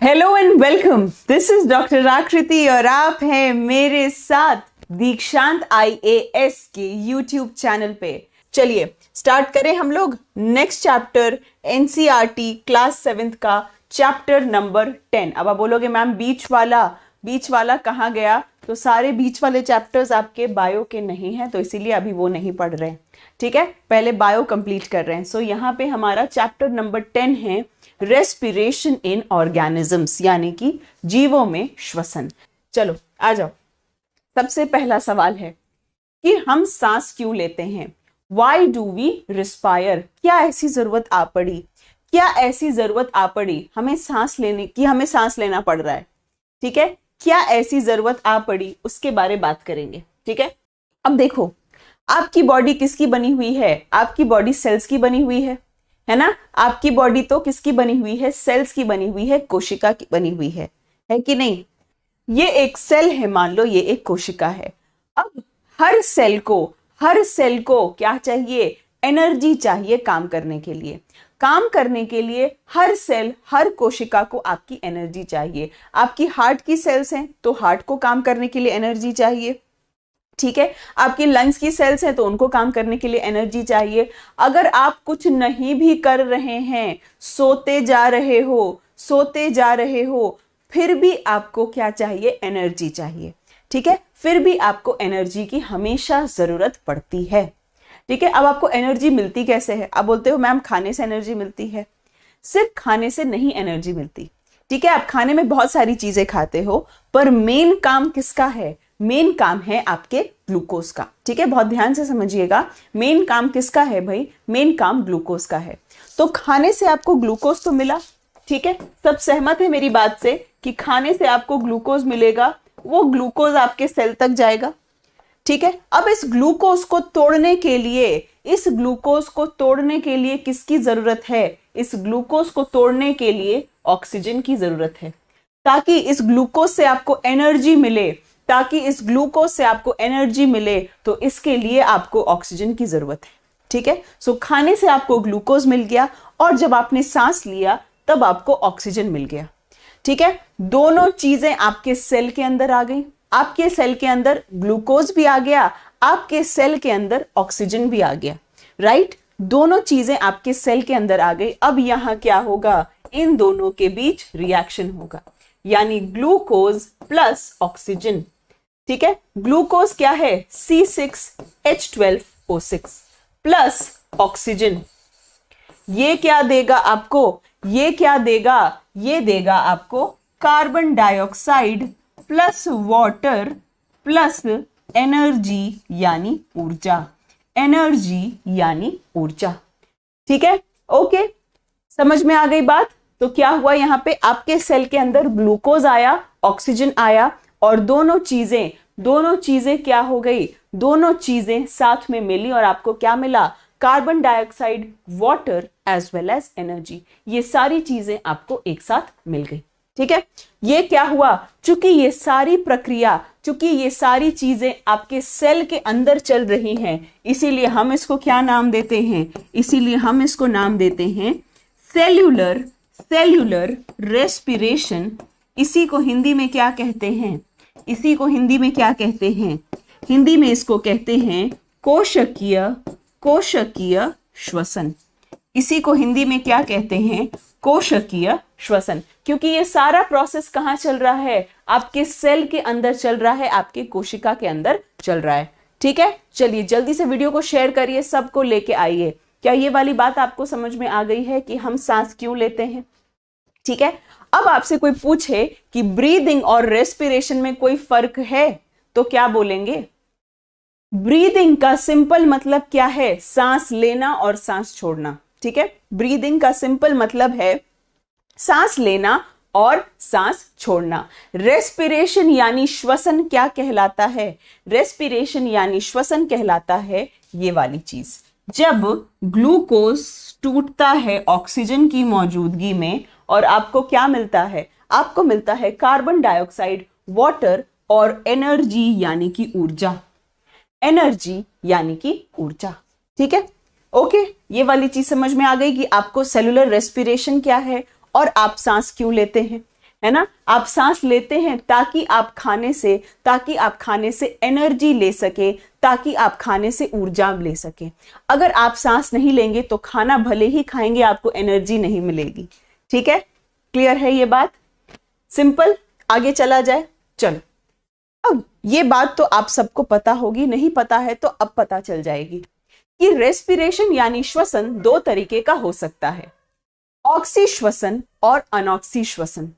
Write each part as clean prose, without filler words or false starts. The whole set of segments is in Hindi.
Hello and welcome, this is doctor आकृति और आप हैं मेरे साथ दीक्षांत IAS के यूट्यूब चैनल पे। चलिए स्टार्ट करें हम लोग next chapter NCERT class 7th का चैप्टर नंबर 10। अब आप बोलोगे मैम बीच वाला कहाँ गया? तो सारे बीच वाले चैप्टर्स आपके बायो के नहीं हैं, तो इसीलिए अभी वो नहीं पढ़ रहे हैं। ठीक है, पहले बायो कंप्लीट कर रहे हैं। सो यहाँ पे हमारा चैप्टर नंबर 10 है रेस्पिरेशन इन ऑर्गेनिजम्स, यानी कि जीवों में श्वसन। चलो आ जाओ। सबसे पहला सवाल है कि हम सांस क्यों लेते हैं? Why do we respire? क्या ऐसी जरूरत आ पड़ी? हमें सांस लेने की, हमें सांस लेना पड़ रहा है। ठीक है, क्या ऐसी जरूरत आ पड़ी, उसके बारे बात करेंगे। ठीक है, अब देखो आपकी बॉडी किसकी बनी हुई है? आपकी बॉडी सेल्स की बनी हुई है ना? आपकी बॉडी तो किसकी बनी हुई है? सेल्स की बनी हुई है, कोशिका की बनी हुई है कि नहीं? ये एक सेल है, मान लो ये एक कोशिका है। अब हर सेल को क्या चाहिए? एनर्जी चाहिए काम करने के लिए हर सेल, हर कोशिका को आपकी एनर्जी चाहिए। आपकी हार्ट की सेल्स हैं तो हार्ट को काम करने के लिए एनर्जी चाहिए। ठीक है, आपकी लंग्स की सेल्स हैं तो उनको काम करने के लिए एनर्जी चाहिए। अगर आप कुछ नहीं भी कर रहे हैं, सोते जा रहे हो, फिर भी आपको क्या चाहिए? एनर्जी चाहिए। ठीक है, फिर भी आपको एनर्जी की हमेशा जरूरत पड़ती है। ठीक है, अब आपको एनर्जी मिलती कैसे है? आप बोलते हो मैम खाने से एनर्जी मिलती है। सिर्फ खाने से नहीं एनर्जी मिलती। ठीक है, आप खाने में बहुत सारी चीजें खाते हो, पर मेन काम किसका है? मेन काम है आपके ग्लूकोज का। ठीक है, बहुत ध्यान से समझिएगा। मेन काम किसका है भाई? मेन काम ग्लूकोज का है। तो खाने से आपको ग्लूकोज तो मिला। ठीक है, सब सहमत है मेरी बात से कि खाने से आपको ग्लूकोज मिलेगा, वो ग्लूकोज आपके सेल तक जाएगा। ठीक है, अब इस ग्लूकोज को तोड़ने के लिए किसकी जरूरत है? इस ग्लूकोज को तोड़ने के लिए ऑक्सीजन की जरूरत है, ताकि इस ग्लूकोज से आपको एनर्जी मिले। तो इसके लिए आपको ऑक्सीजन की जरूरत है। ठीक है, सो खाने से आपको ग्लूकोज मिल गया और जब आपने सांस लिया तब आपको ऑक्सीजन मिल गया। ठीक है, दोनों चीजें आपके सेल के अंदर आ गई। आपके सेल के अंदर ग्लूकोज भी आ गया, आपके सेल के अंदर ऑक्सीजन भी आ गया। राइट, दोनों चीजें आपके सेल के अंदर आ गई। अब यहां क्या होगा? इन दोनों के बीच रिएक्शन होगा, यानी ग्लूकोज प्लस ऑक्सीजन। ठीक है, ग्लूकोज क्या है? C6H12O6 plus oxygen. ये क्या देगा आपको? ये देगा आपको carbon dioxide plus water plus energy यानी ऊर्जा। ठीक है, ओके, समझ में आ गई बात? तो क्या हुआ यहाँ पे? आपके सेल के अंदर ग्लूकोज आया, ऑक्सीजन आया, और दोनों चीजें क्या हो गई? दोनों चीजें साथ में मिली और आपको क्या मिला? Carbon dioxide, water as well as energy. ये सारी चीजें आपको एक साथ मिल गई। ठीक है, ये क्या हुआ? चूंकि ये सारी चीजें आपके सेल के अंदर चल रही हैं, इसीलिए हम इसको क्या नाम देते हैं? नाम देते हैं सेल्यूलर रेस्पिरेशन। इसी को हिंदी में क्या कहते हैं? हिंदी में इसको कहते हैं कोशिकीय श्वसन। इसी को हिंदी में क्या कहते हैं? कोशिकीय श्वसन। क्योंकि ये सारा प्रोसेस कहाँ चल रहा है? आपके सेल के अंदर चल रहा है, आपके कोशिका के अंदर चल रहा है। ठीक है, चलिए जल्दी से वीडियो को शेयर करिए, सबको लेके आइए। क्या ये वाली बात आपको समझ में आ गई है कि हम सांस क्यों लेते हैं? ठीक है, अब आपसे कोई पूछे कि ब्रीदिंग और रेस्पिरेशन में कोई फर्क है, तो क्या बोलेंगे? ब्रीदिंग का सिंपल मतलब क्या है? सांस लेना और सांस छोड़ना। ठीक है, ब्रीदिंग का सिंपल मतलब है सांस लेना और सांस छोड़ना। रेस्पिरेशन यानी श्वसन क्या कहलाता है? ये वाली चीज, जब ग्लूकोज टूटता है ऑक्सीजन की मौजूदगी में और आपको क्या मिलता है? आपको मिलता है कार्बन डाइऑक्साइड, वाटर और एनर्जी यानी कि ऊर्जा। ठीक है, ओके, ये वाली चीज समझ में आ गई कि आपको सेलुलर रेस्पिरेशन क्या है और आप सांस क्यों लेते हैं। है ना। आप सांस लेते हैं ताकि आप खाने से एनर्जी ले सके, ताकि आप खाने से ऊर्जा ले सके। अगर आप सांस नहीं लेंगे तो खाना भले ही खाएंगे, आपको एनर्जी नहीं मिलेगी। ठीक है, क्लियर है ये बात? सिंपल। आगे चला जाए। चलो, अब ये बात तो आप सबको पता होगी, नहीं पता है तो अब पता चल जाएगी कि रेस्पिरेशन यानी श्वसन दो तरीके का हो सकता है, ऑक्सी श्वसन और अनॉक्सी श्वसन।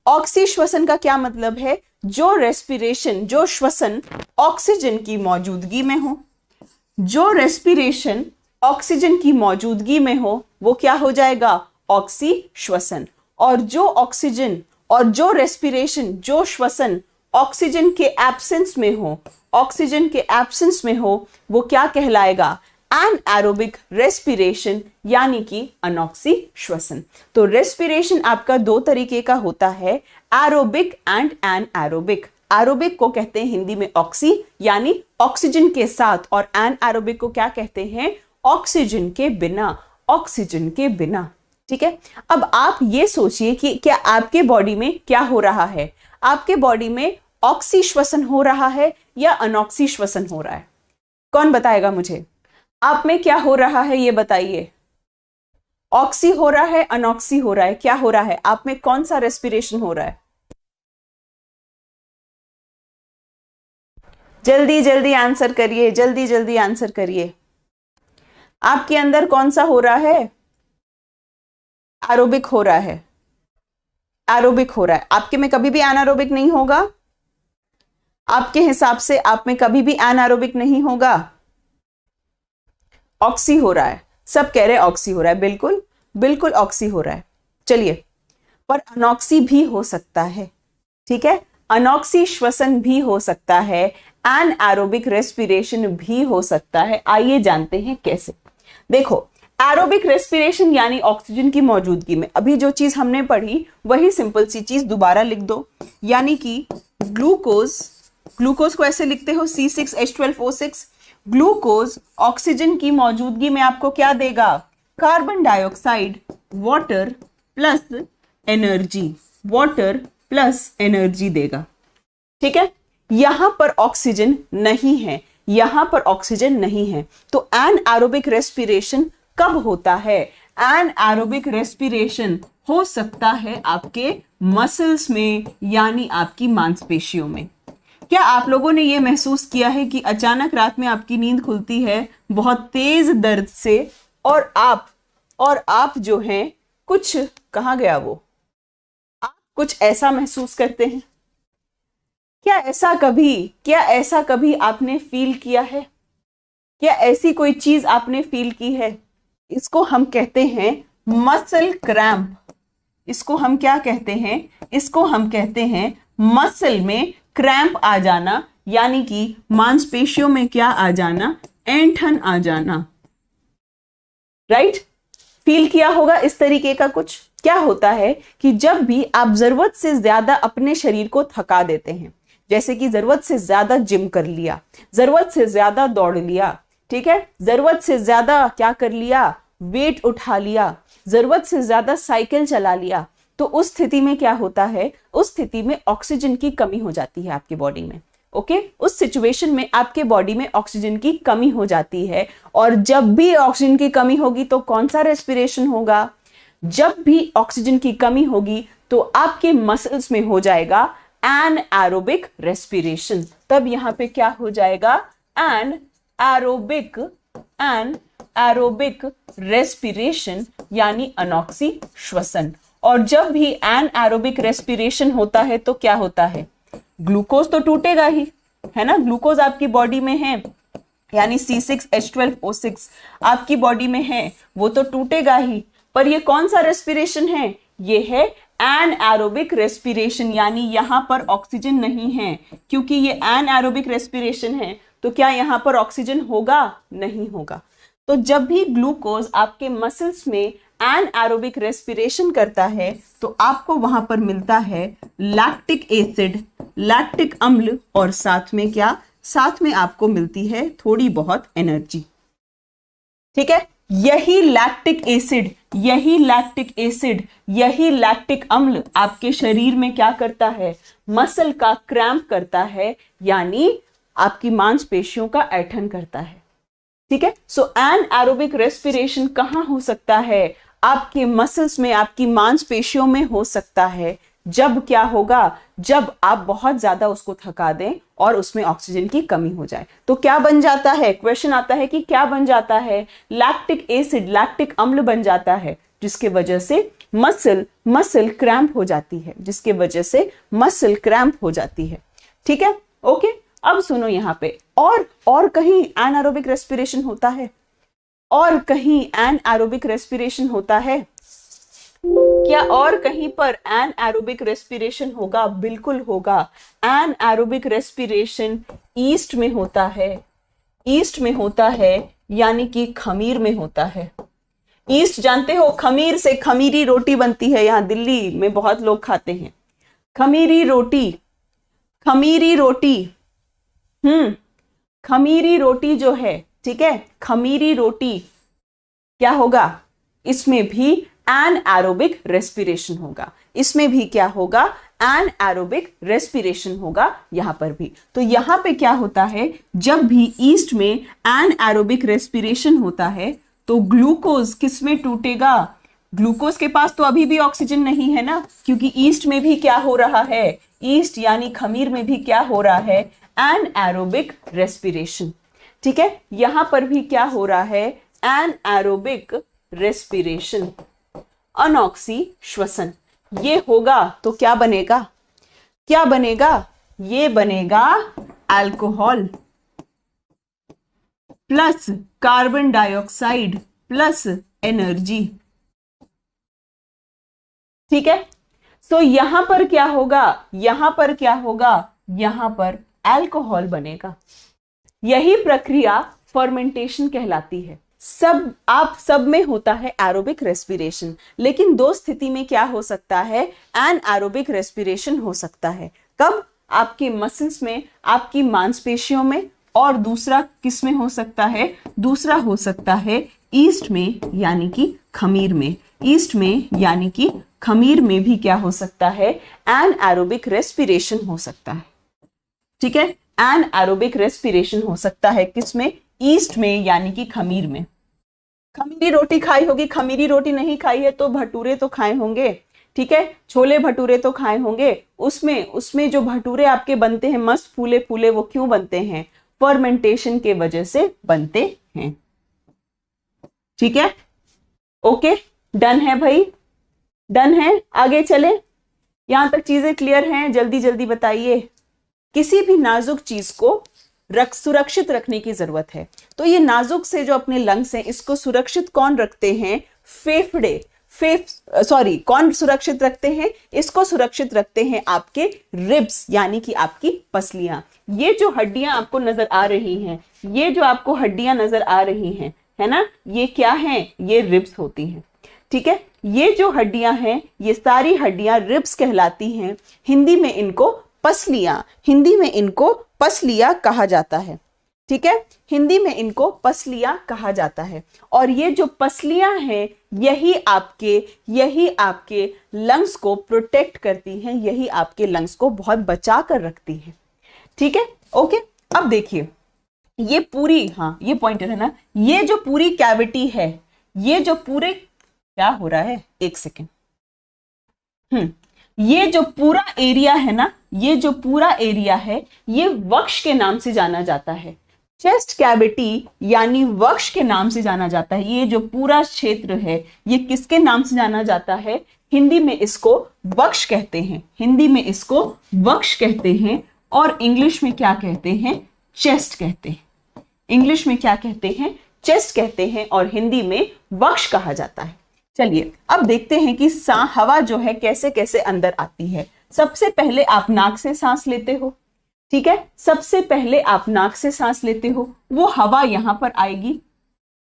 ऑक्सी श्वसन का क्या मतलब है? जो रेस्पिरेशन, जो श्वसन ऑक्सीजन की मौजूदगी में हो, जो रेस्पिरेशन ऑक्सीजन की मौजूदगी में हो वो क्या हो जाएगा? ऑक्सी श्वसन। और जो ऑक्सीजन और जो रेस्पिरेशन, जो श्वसन ऑक्सीजन के एब्सेंस में हो, ऑक्सीजन के एब्सेंस में हो, वो क्या कहलाएगा? एनएरोबिक रेस्पिरेशन यानी कि अनॉक्सी श्वसन। तो रेस्पिरेशन आपका दो तरीके का होता है, एरोबिक एंड एनएरोबिक। एरोबिक को कहते हैं हिंदी में ऑक्सी यानी ऑक्सीजन के साथ, और एनएरोबिक को क्या कहते हैं? ऑक्सीजन के बिना, ऑक्सीजन के बिना। ठीक है, अब आप ये सोचिए कि क्या आपके बॉडी में क्या हो रहा है? आपके बॉडी में ऑक्सी श्वसन हो रहा है या अनॉक्सी श्वसन हो रहा है? कौन बताएगा मुझे? आप में क्या हो रहा है ये बताइए। ऑक्सी हो रहा है, अनॉक्सी हो रहा है, क्या हो रहा है? आप में कौन सा रेस्पिरेशन हो रहा है? जल्दी जल्दी आंसर करिए, जल्दी जल्दी आंसर करिए। आपके अंदर कौन सा हो रहा है? एरोबिक हो रहा है, एरोबिक हो रहा है। आपके में कभी भी एनारोबिक नहीं होगा? आपके हिसाब से आप में कभी भी एनारोबिक नहीं होगा? ऑक्सी हो रहा है, सब कह रहे हैं ऑक्सी हो रहा है, बिल्कुल बिल्कुल ऑक्सी हो रहा है। चलिए, पर अनॉक्सी भी हो सकता है। ठीक है, अनॉक्सी श्वसन भी हो सकता है, एनएरोबिक रेस्पिरेशन भी हो सकता है। आइए जानते हैं कैसे। देखो, एरोबिक रेस्पिरेशन यानी ऑक्सीजन की मौजूदगी में, अभी जो चीज हमने पढ़ी वही सिंपल सी चीज दोबारा लिख दो, यानी कि ग्लूकोज, ग्लूकोज को ऐसे लिखते हो C6H12O6। ग्लूकोज ऑक्सीजन की मौजूदगी में आपको क्या देगा? Carbon dioxide, water plus energy, water plus energy देगा। ठीक है, यहां पर ऑक्सीजन नहीं है, यहां पर ऑक्सीजन नहीं है, तो एनएरोबिक रेस्पिरेशन कब होता है? एनएरोबिक रेस्पिरेशन हो सकता है आपके मसल्स में, यानी आपकी मांसपेशियों में। क्या आप लोगों ने यह महसूस किया है कि अचानक रात में आपकी नींद खुलती है बहुत तेज दर्द से, और आप जो हैं कुछ, कहां गया वो, आप कुछ ऐसा महसूस करते हैं? क्या ऐसा कभी आपने फील किया है? क्या ऐसी कोई चीज आपने फील की है? इसको हम कहते हैं मसल क्रैम्प। इसको हम क्या कहते हैं? इसको हम कहते हैं मसल में क्रैम्प आ जाना, यानी कि मांसपेशियों में क्या आ जाना? ऐंठन आ जाना। राइट? फील किया होगा इस तरीके का कुछ। क्या होता है कि जब भी आप जरूरत से ज्यादा अपने शरीर को थका देते हैं, जैसे कि जरूरत से ज्यादा जिम कर लिया, जरूरत से ज्यादा दौड़ लिया, ठीक है, जरूरत से ज्यादा क्या कर लिया? वेट उठा लिया, जरूरत से ज्यादा साइकिल चला लिया, तो उस स्थिति में क्या होता है? उस स्थिति में ऑक्सीजन की कमी हो जाती है आपकी बॉडी में। ओके, उस सिचुएशन में आपके बॉडी में ऑक्सीजन की कमी हो जाती है, और जब भी ऑक्सीजन की कमी होगी तो कौन सा रेस्पिरेशन होगा? जब भी ऑक्सीजन की कमी होगी तो आपके मसल्स में हो जाएगा एनएरोबिक रेस्पिरेशन। तब यहां पे क्या हो जाएगा? एनएरोबिक रेस्पिरेशन यानी अनॉक्सी श्वसन। और जब भी एनएरोबिक रेस्पिरेशन होता है तो क्या होता है? ग्लूकोज तो टूटेगा ही, है ना। ग्लूकोज आपकी बॉडी में है, यानी C6H12O6 आपकी बॉडी में है, वो तो टूटेगा ही। पर ये कौन सा रेस्पिरेशन है? ये है एनएरोबिक रेस्पिरेशन, यानी यहां पर ऑक्सीजन नहीं है। क्योंकि ये एनएरोबिक रेस्पिरेशन है तो क्या यहां पर ऑक्सीजन होगा? नहीं होगा। तो जब भी ग्लूकोज आपके मसल्स में एनएरोबिक रेस्पिरेशन करता है तो आपको वहां पर मिलता है लैक्टिक एसिड, लैक्टिक अम्ल, और साथ में क्या? साथ में आपको मिलती है थोड़ी बहुत एनर्जी। ठीक है, यही लैक्टिक एसिड, यही लैक्टिक एसिड, यही लैक्टिक अम्ल आपके शरीर में क्या करता है, मसल का क्रैम्प करता है, यानी आपकी मांसपेशियों का ऐंठन करता है। ठीक है, सो एनाएरोबिक रेस्पिरेशन कहां हो सकता है, आपके मसल्स में, आपकी मांसपेशियों में हो सकता है। जब क्या होगा, जब आप बहुत ज्यादा उसको थका दें और उसमें ऑक्सीजन की कमी हो जाए, तो क्या बन जाता है, क्वेश्चन आता है कि क्या बन जाता है, लैक्टिक एसिड, लैक्टिक अम्ल बन जाता है, जिसके वजह से मसल क्रैम्प हो जाती है, जिसके वजह से मसल क्रैम्प हो जाती है। ठीक है, ओके। अब सुनो यहाँ पे, और कहीं एनाएरोबिक रेस्पिरेशन होता है, और कहीं एनाएरोबिक रेस्पिरेशन होता है क्या, और कहीं पर एनाएरोबिक रेस्पिरेशन होगा, बिल्कुल होगा। एनाएरोबिक रेस्पिरेशन ईस्ट में होता है, ईस्ट में होता है, यानी कि खमीर में होता है। ईस्ट जानते हो, खमीर से खमीरी रोटी बनती है, यहां दिल्ली में बहुत लोग खाते हैं खमीरी रोटी, खमीरी रोटी। खमीरी रोटी जो है, ठीक है, खमीरी रोटी क्या होगा, इसमें भी एनाएरोबिक रेस्पिरेशन होगा, इसमें भी क्या होगा, एनाएरोबिक रेस्पिरेशन होगा यहां पर भी। तो यहां पे क्या होता है, जब भी ईस्ट में एनाएरोबिक रेस्पिरेशन होता है तो ग्लूकोज किस में टूटेगा, ग्लूकोज के पास तो अभी भी ऑक्सीजन नहीं है ना, क्योंकि ईस्ट में भी क्या हो रहा है, ईस्ट यानी खमीर में भी क्या हो रहा है, एनाएरोबिक रेस्पिरेशन। ठीक है, यहां पर भी क्या हो रहा है, एनाएरोबिक रेस्पिरेशन, अनॉक्सी श्वसन। ये होगा तो क्या बनेगा, क्या बनेगा, ये बनेगा alcohol plus carbon dioxide plus energy. ठीक है, सो यहां पर क्या होगा, यहां पर क्या होगा, यहां पर अल्कोहल बनेगा। यही प्रक्रिया फर्मेंटेशन कहलाती है। आप सब में होता है एरोबिक रेस्पिरेशन, लेकिन दो स्थिति में क्या हो सकता है, एनाएरोबिक रेस्पिरेशन हो सकता है। कब, आपके मसल्स में, आपकी मांसपेशियों में, और दूसरा किस में हो सकता है, दूसरा हो सकता है ईस्ट में यानी कि खमीर में, ईस्ट में यानी कि खमीर में भी क्या हो सकता है, एनाएरोबिक रेस्पिरेशन हो सकता है। ठीक है, एनाएरोबिक रेस्पिरेशन हो सकता है किसमें, ईस्ट में यानी कि खमीर में। खमीरी रोटी खाई होगी, खमीरी रोटी नहीं खाई है तो भटूरे तो खाए होंगे। ठीक है, छोले भटूरे तो खाए होंगे। उसमें जो भटूरे आपके बनते हैं मस्त फूले फूले, वो क्यों बनते हैं, फर्मेंटेशन के वजह से बनते हैं। ठीक है, ओके, डन है भाई, डन है, आगे चले, यहां तक चीजें क्लियर हैं, जल्दी जल्दी बताइए। किसी भी नाजुक चीज को सुरक्षित रखने की जरूरत है, तो ये नाजुक से जो अपने लंग्स हैं, इसको सुरक्षित कौन रखते हैं, फेफड़े, कौन सुरक्षित रखते हैं, इसको सुरक्षित रखते हैं आपके रिब्स यानी कि आपकी पसलियां। ये जो हड्डियां आपको नजर आ रही हैं, ये जो आपको हड्डियां नजर आ रही हैं, है ना, ये क्या हैं, ये रिब्स होती हैं। ठीक है, ये जो हड्डियां हैं, ये सारी हड्डियां रिब्स कहलाती हैं। हिंदी में इनको पसलियां, हिंदी में इनको पसलियां कहा जाता है। ठीक है, हिंदी में इनको पसलियां कहा जाता है। और ये जो पसलियां हैं, यही आपके लंग्स को प्रोटेक्ट करती हैं, यही आपके लंग्स को बहुत बचा कर रखती हैं। ठीक है, ओके। अब देखिए, ये पूरी, हाँ ये पॉइंटर है ना, ये जो पूरी कैविटी है, ये जो पूरे, क्या हो रहा है, एक सेकेंड, ये जो पूरा एरिया है ना, ये जो पूरा एरिया है, ये वक्ष के नाम से जाना जाता है। चेस्ट कैविटी यानी वक्ष के नाम से जाना जाता है। ये जो पूरा क्षेत्र है, ये किसके नाम से जाना जाता है, हिंदी में इसको वक्ष कहते हैं, हिंदी में इसको वक्ष कहते हैं, और इंग्लिश में क्या कहते हैं, चेस्ट कहते हैं। इंग्लिश में क्या कहते हैं, चेस्ट कहते हैं, और हिंदी में वक्ष कहा जाता है। चलिए अब देखते हैं कि हवा जो है कैसे कैसे अंदर आती है। सबसे पहले आप नाक से सांस लेते हो, ठीक है, सबसे पहले आप नाक से सांस लेते हो, वो हवा यहां पर आएगी,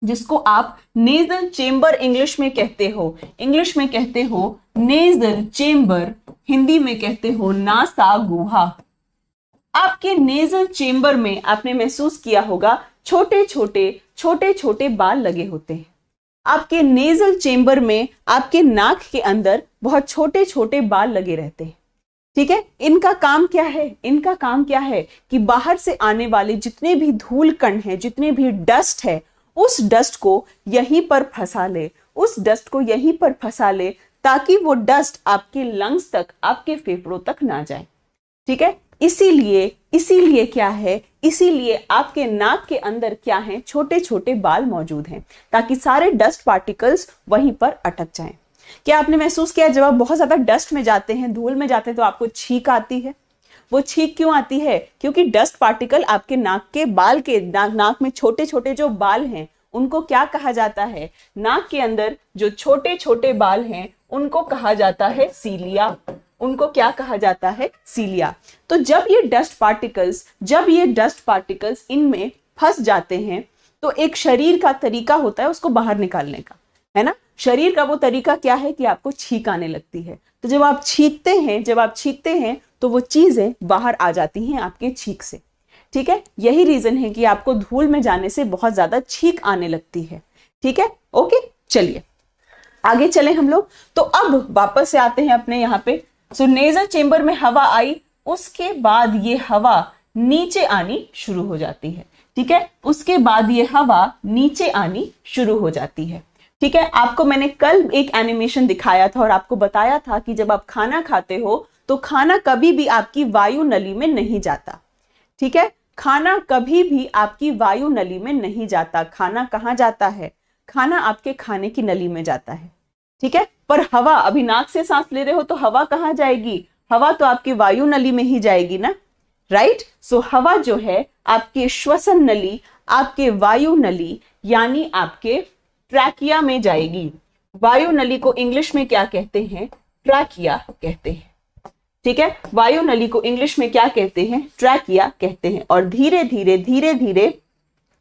जिसको आप नेजल चेंबर इंग्लिश में कहते हो, इंग्लिश में कहते हो नेजल चेंबर, हिंदी में कहते हो नासा गुहा। आपके नेजल चेंबर में आपने महसूस किया होगा छोटे छोटे बाल लगे होते हैं, आपके नेजल चेंबर में, आपके नाक के अंदर बहुत छोटे छोटे बाल लगे रहते हैं। ठीक है, इनका काम क्या है? इनका काम क्या है कि बाहर से आने वाले जितने भी धूल कण हैं, जितने भी डस्ट है, उस डस्ट को यहीं पर फंसा ले, उस डस्ट को यहीं पर फंसा ले, ताकि वो डस्ट आपके लंग्स तक, आपके फेफड़ों तक ना जाए। ठीक है, इसीलिए क्या है, इसीलिए आपके नाक के अंदर क्या है, छोटे छोटे बाल मौजूद हैं, ताकि सारे डस्ट पार्टिकल्स वहीं पर अटक जाएं। क्या आपने महसूस किया जब आप बहुत ज्यादा डस्ट में जाते हैं, धूल में जाते हैं, तो आपको छींक आती है? वो छींक क्यों आती है? क्योंकि डस्ट पार्टिकल आपके नाक के बाल के, नाक में छोटे छोटे जो बाल हैं उनको क्या कहा जाता है? नाक के अंदर जो छोटे छोटे बाल हैं उनको कहा जाता है सीलिया। उनको क्या कहा जाता है? सीलिया। तो जब ये डस्ट पार्टिकल्स इनमें फंस जाते हैं, तो एक शरीर का तरीका होता है उसको बाहर निकालने का, है ना? शरीर का वो तरीका क्या है कि आपको छींक आने लगती है। तो जब आप छींकते हैं तो वो चीजें बाहर आ जाती हैं आपके छींक से। ठीक है, यही रीजन है कि आपको धूल में जाने से बहुत ज्यादा छींक आने लगती है। ठीक है, ओके, चलिए आगे चले हम लोग। तो अब वापस से आते हैं अपने यहाँ पे। सो नेजल चेंबर में हवा आई, उसके बाद ये हवा नीचे आनी शुरू हो जाती है। ठीक है, उसके बाद ये हवा नीचे आनी शुरू हो जाती है। ठीक है, आपको मैंने कल एक एनिमेशन दिखाया था और आपको बताया था कि जब आप खाना खाते हो तो खाना कभी भी आपकी वायु नली में नहीं जाता। ठीक है, खाना कभी भी आपकी वायु नली में नहीं जाता। खाना कहाँ जाता है? खाना आपके खाने की नली में जाता है। ठीक है, पर हवा, अभी नाक से सांस ले रहे हो तो हवा कहाँ जाएगी? हवा तो आपकी वायु नली में ही जाएगी ना, राइट? सो हवा जो है आपके श्वसन नली, आपके वायु नली यानी आपके ट्रैकिया में जाएगी। वायु नली को इंग्लिश में क्या कहते हैं? ट्रैकिया कहते हैं। ठीक है, वायु नली को इंग्लिश में क्या कहते हैं? ट्रैकिया कहते हैं। और धीरे धीरे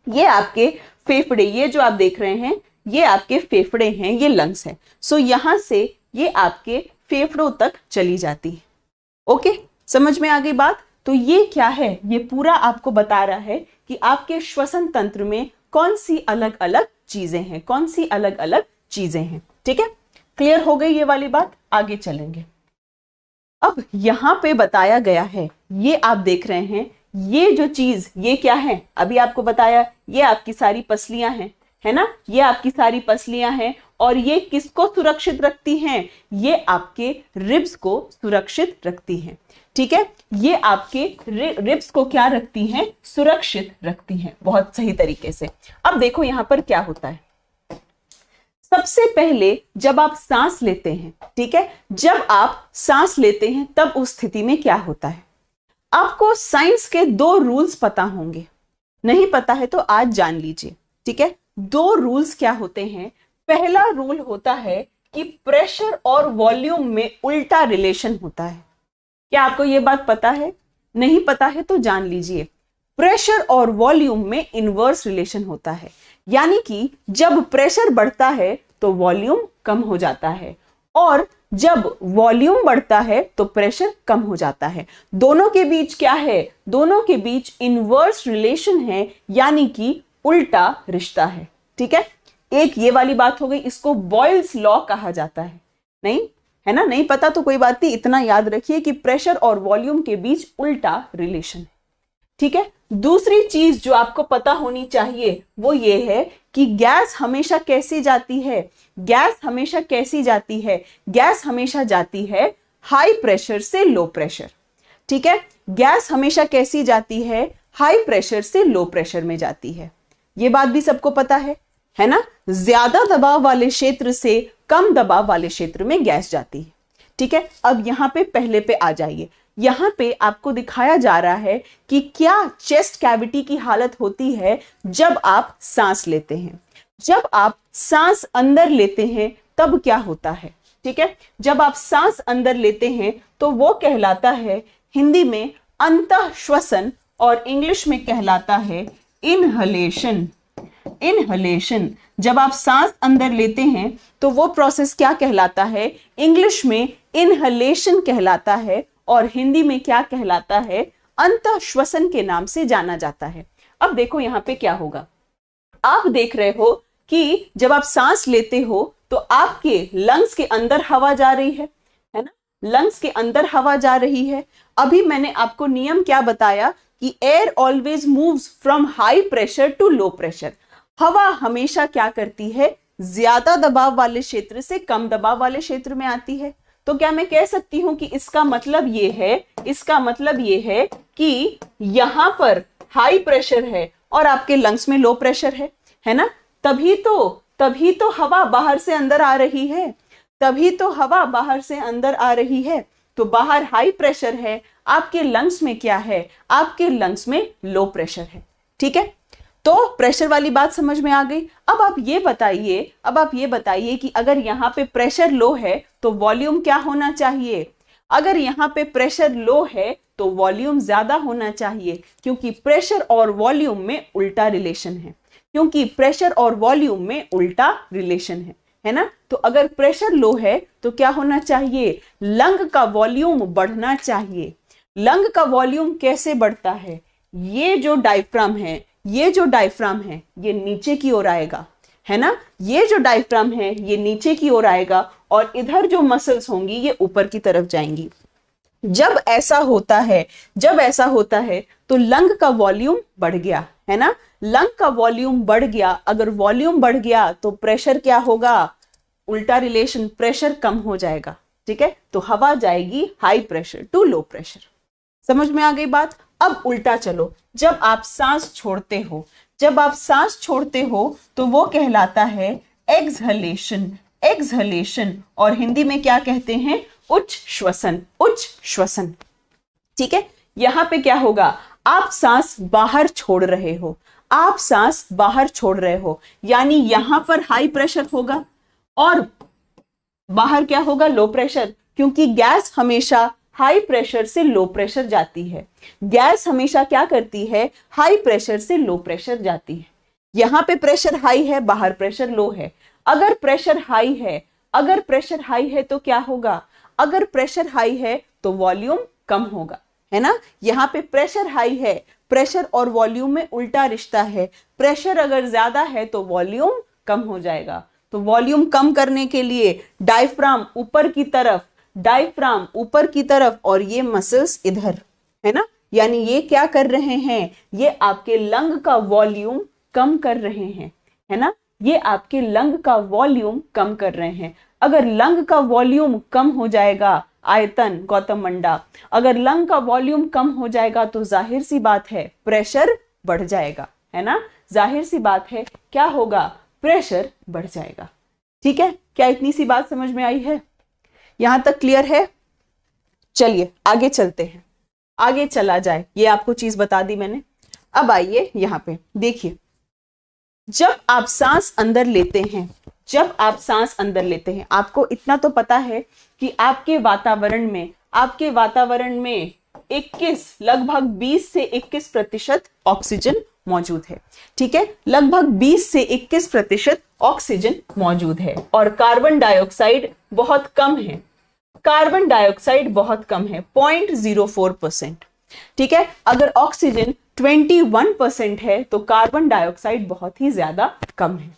ये आपके फेफड़े, ये जो आप देख रहे हैं ये आपके फेफड़े हैं, ये लंग्स है। सो यहां से ये आपके फेफड़ों तक चली जाती है। ओके, समझ में आ गई बात? तो ये क्या है? ये पूरा आपको बता रहा है कि आपके श्वसन तंत्र में कौन सी अलग अलग चीजें हैं, कौन सी अलग अलग चीजें हैं। ठीक है, क्लियर हो गई ये वाली बात? आगे चलेंगे। अब यहां पे बताया गया है, ये आप देख रहे हैं, ये जो चीज, ये क्या है? अभी आपको बताया, ये आपकी सारी पसलियां हैं, है ना? ये आपकी सारी पसलियां हैं और ये किसको सुरक्षित रखती हैं? ये आपके रिब्स को सुरक्षित रखती हैं। ठीक है, ये आपके रिब्स को क्या रखती हैं? सुरक्षित रखती हैं। बहुत सही तरीके से। अब देखो यहां पर क्या होता है। सबसे पहले जब आप सांस लेते हैं, ठीक है, जब आप सांस लेते हैं तब उस स्थिति में क्या होता है? आपको साइंस के 2 रूल्स पता होंगे, नहीं पता है तो आज जान लीजिए। ठीक है, 2 रूल्स क्या होते हैं? पहला रूल होता है कि प्रेशर और वॉल्यूम में उल्टा रिलेशन होता है। क्या आपको यह बात पता है? नहीं पता है तो जान लीजिए। प्रेशर और वॉल्यूम में इनवर्स रिलेशन होता है, यानी कि जब प्रेशर बढ़ता है तो वॉल्यूम कम हो जाता है और जब वॉल्यूम बढ़ता है तो प्रेशर कम हो जाता है। दोनों के बीच क्या है? दोनों के बीच इनवर्स रिलेशन है, यानी कि उल्टा रिश्ता है। ठीक है, एक ये वाली बात हो गई, इसको बॉयल्स लॉ कहा जाता है। नहीं है ना? नहीं पता तो कोई बात नहीं, इतना याद रखिए कि प्रेशर और वॉल्यूम के बीच उल्टा रिलेशन है। ठीक है, दूसरी चीज जो आपको पता होनी चाहिए वो ये है कि गैस हमेशा कैसे जाती है? गैस हमेशा कैसी जाती है? गैस हमेशा जाती है हाई प्रेशर से लो प्रेशर। ठीक है, गैस हमेशा कैसी जाती है? हाई प्रेशर से लो प्रेशर में जाती है। ये बात भी सबको पता है ना? ज्यादा दबाव वाले क्षेत्र से कम दबाव वाले क्षेत्र में गैस जाती है। ठीक है, अब यहां पे पहले पे आ जाइए। यहां पे आपको दिखाया जा रहा है कि क्या चेस्ट कैविटी की हालत होती है जब आप सांस लेते हैं। जब आप सांस अंदर लेते हैं तब क्या होता है? ठीक है, जब आप सांस अंदर लेते हैं तो वो कहलाता है हिंदी में अंतः श्वसन और इंग्लिश में कहलाता है इनहलेशन। इनहलेशन, जब आप सांस अंदर लेते हैं तो वो प्रोसेस क्या कहलाता है? इंग्लिश में इनहलेशन कहलाता है और हिंदी में क्या कहलाता है? अंतः श्वसन के नाम से जाना जाता है। अब देखो यहां पे क्या होगा। आप देख रहे हो कि जब आप सांस लेते हो तो आपके लंग्स के अंदर हवा जा रही है ना, लंग्स के अंदर हवा जा रही है। अभी मैंने आपको नियम क्या बताया कि air always moves from high pressure to low pressure. हवा हमेशा क्या करती है, ज्यादा दबाव वाले क्षेत्र से कम दबाव वाले क्षेत्र में आती है। तो क्या मैं कह सकती हूं कि इसका मतलब ये है कि यहां पर हाई प्रेशर है और आपके लंग्स में लो प्रेशर है ना, तभी तो हवा बाहर से अंदर आ रही है, तो बाहर हाई प्रेशर है, आपके लंग्स में क्या है, आपके लंग्स में लो प्रेशर है। ठीक है, तो प्रेशर वाली बात समझ में आ गई। अब आप ये बताइए कि अगर यहाँ पे प्रेशर लो है तो वॉल्यूम क्या होना चाहिए, अगर यहाँ पे प्रेशर लो है तो वॉल्यूम ज्यादा होना चाहिए, क्योंकि प्रेशर और वॉल्यूम में उल्टा रिलेशन है ना। तो अगर प्रेशर लो है तो क्या होना चाहिए, लंग का वॉल्यूम बढ़ना चाहिए। लंग का वॉल्यूम कैसे बढ़ता है, ये जो डायफ्राम है ये नीचे की ओर आएगा, है ना, ये जो डायफ्राम है ये नीचे की ओर आएगा और इधर जो मसल्स होंगी ये ऊपर की तरफ जाएंगी। जब ऐसा होता है तो लंग का वॉल्यूम बढ़ गया, है ना, लंग का वॉल्यूम बढ़ गया। अगर वॉल्यूम बढ़ गया तो प्रेशर क्या होगा, उल्टा रिलेशन, प्रेशर कम हो जाएगा। ठीक है, तो हवा जाएगी high pressure to low pressure. समझ में आ गई बात। अब उल्टा चलो, जब आप सांस छोड़ते हो तो वो कहलाता है एक्सहलेशन, और हिंदी में क्या कहते हैं, उच्च श्वसन। ठीक है, यहां पे क्या होगा, आप सांस बाहर छोड़ रहे हो, यानी यहां पर हाई प्रेशर होगा और बाहर क्या होगा, लो प्रेशर, क्योंकि गैस हमेशा हाई प्रेशर से लो प्रेशर जाती है। गैस हमेशा क्या करती है, हाई प्रेशर से लो प्रेशर जाती है। यहां पे प्रेशर हाई है, बाहर प्रेशर लो है। अगर प्रेशर हाई है तो क्या होगा, अगर प्रेशर हाई है तो वॉल्यूम कम होगा, है ना। यहाँ पे प्रेशर हाई है, प्रेशर और वॉल्यूम में उल्टा रिश्ता है। प्रेशर अगर ज्यादा है तो वॉल्यूम कम हो जाएगा। तो वॉल्यूम कम करने के लिए डायफ्राम ऊपर की तरफ और ये मसल्स इधर, है ना, यानी ये क्या कर रहे हैं, ये आपके लंग का वॉल्यूम कम कर रहे हैं, है ना, ये आपके लंग का वॉल्यूम कम कर रहे हैं। अगर लंग का वॉल्यूम कम हो जाएगा, आयतन गौतम मंडा, अगर लंग का वॉल्यूम कम हो जाएगा तो जाहिर सी बात है प्रेशर बढ़ जाएगा, है ना, जाहिर सी बात है क्या होगा, प्रेशर बढ़ जाएगा। ठीक है, क्या इतनी सी बात समझ में आई है, यहां तक क्लियर है। चलिए आगे चलते हैं, आगे चला जाए, ये आपको चीज बता दी मैंने। अब आइए यहां पे देखिए, जब आप सांस अंदर लेते हैं, आपको इतना तो पता है कि आपके वातावरण में लगभग 20 से 21% ऑक्सीजन मौजूद है। ठीक है, लगभग 20 से 21% ऑक्सीजन मौजूद है और कार्बन डाइऑक्साइड बहुत कम है, 0.04%। ठीक है, अगर ऑक्सीजन 21% है तो कार्बन डाइऑक्साइड बहुत ही ज्यादा कम है।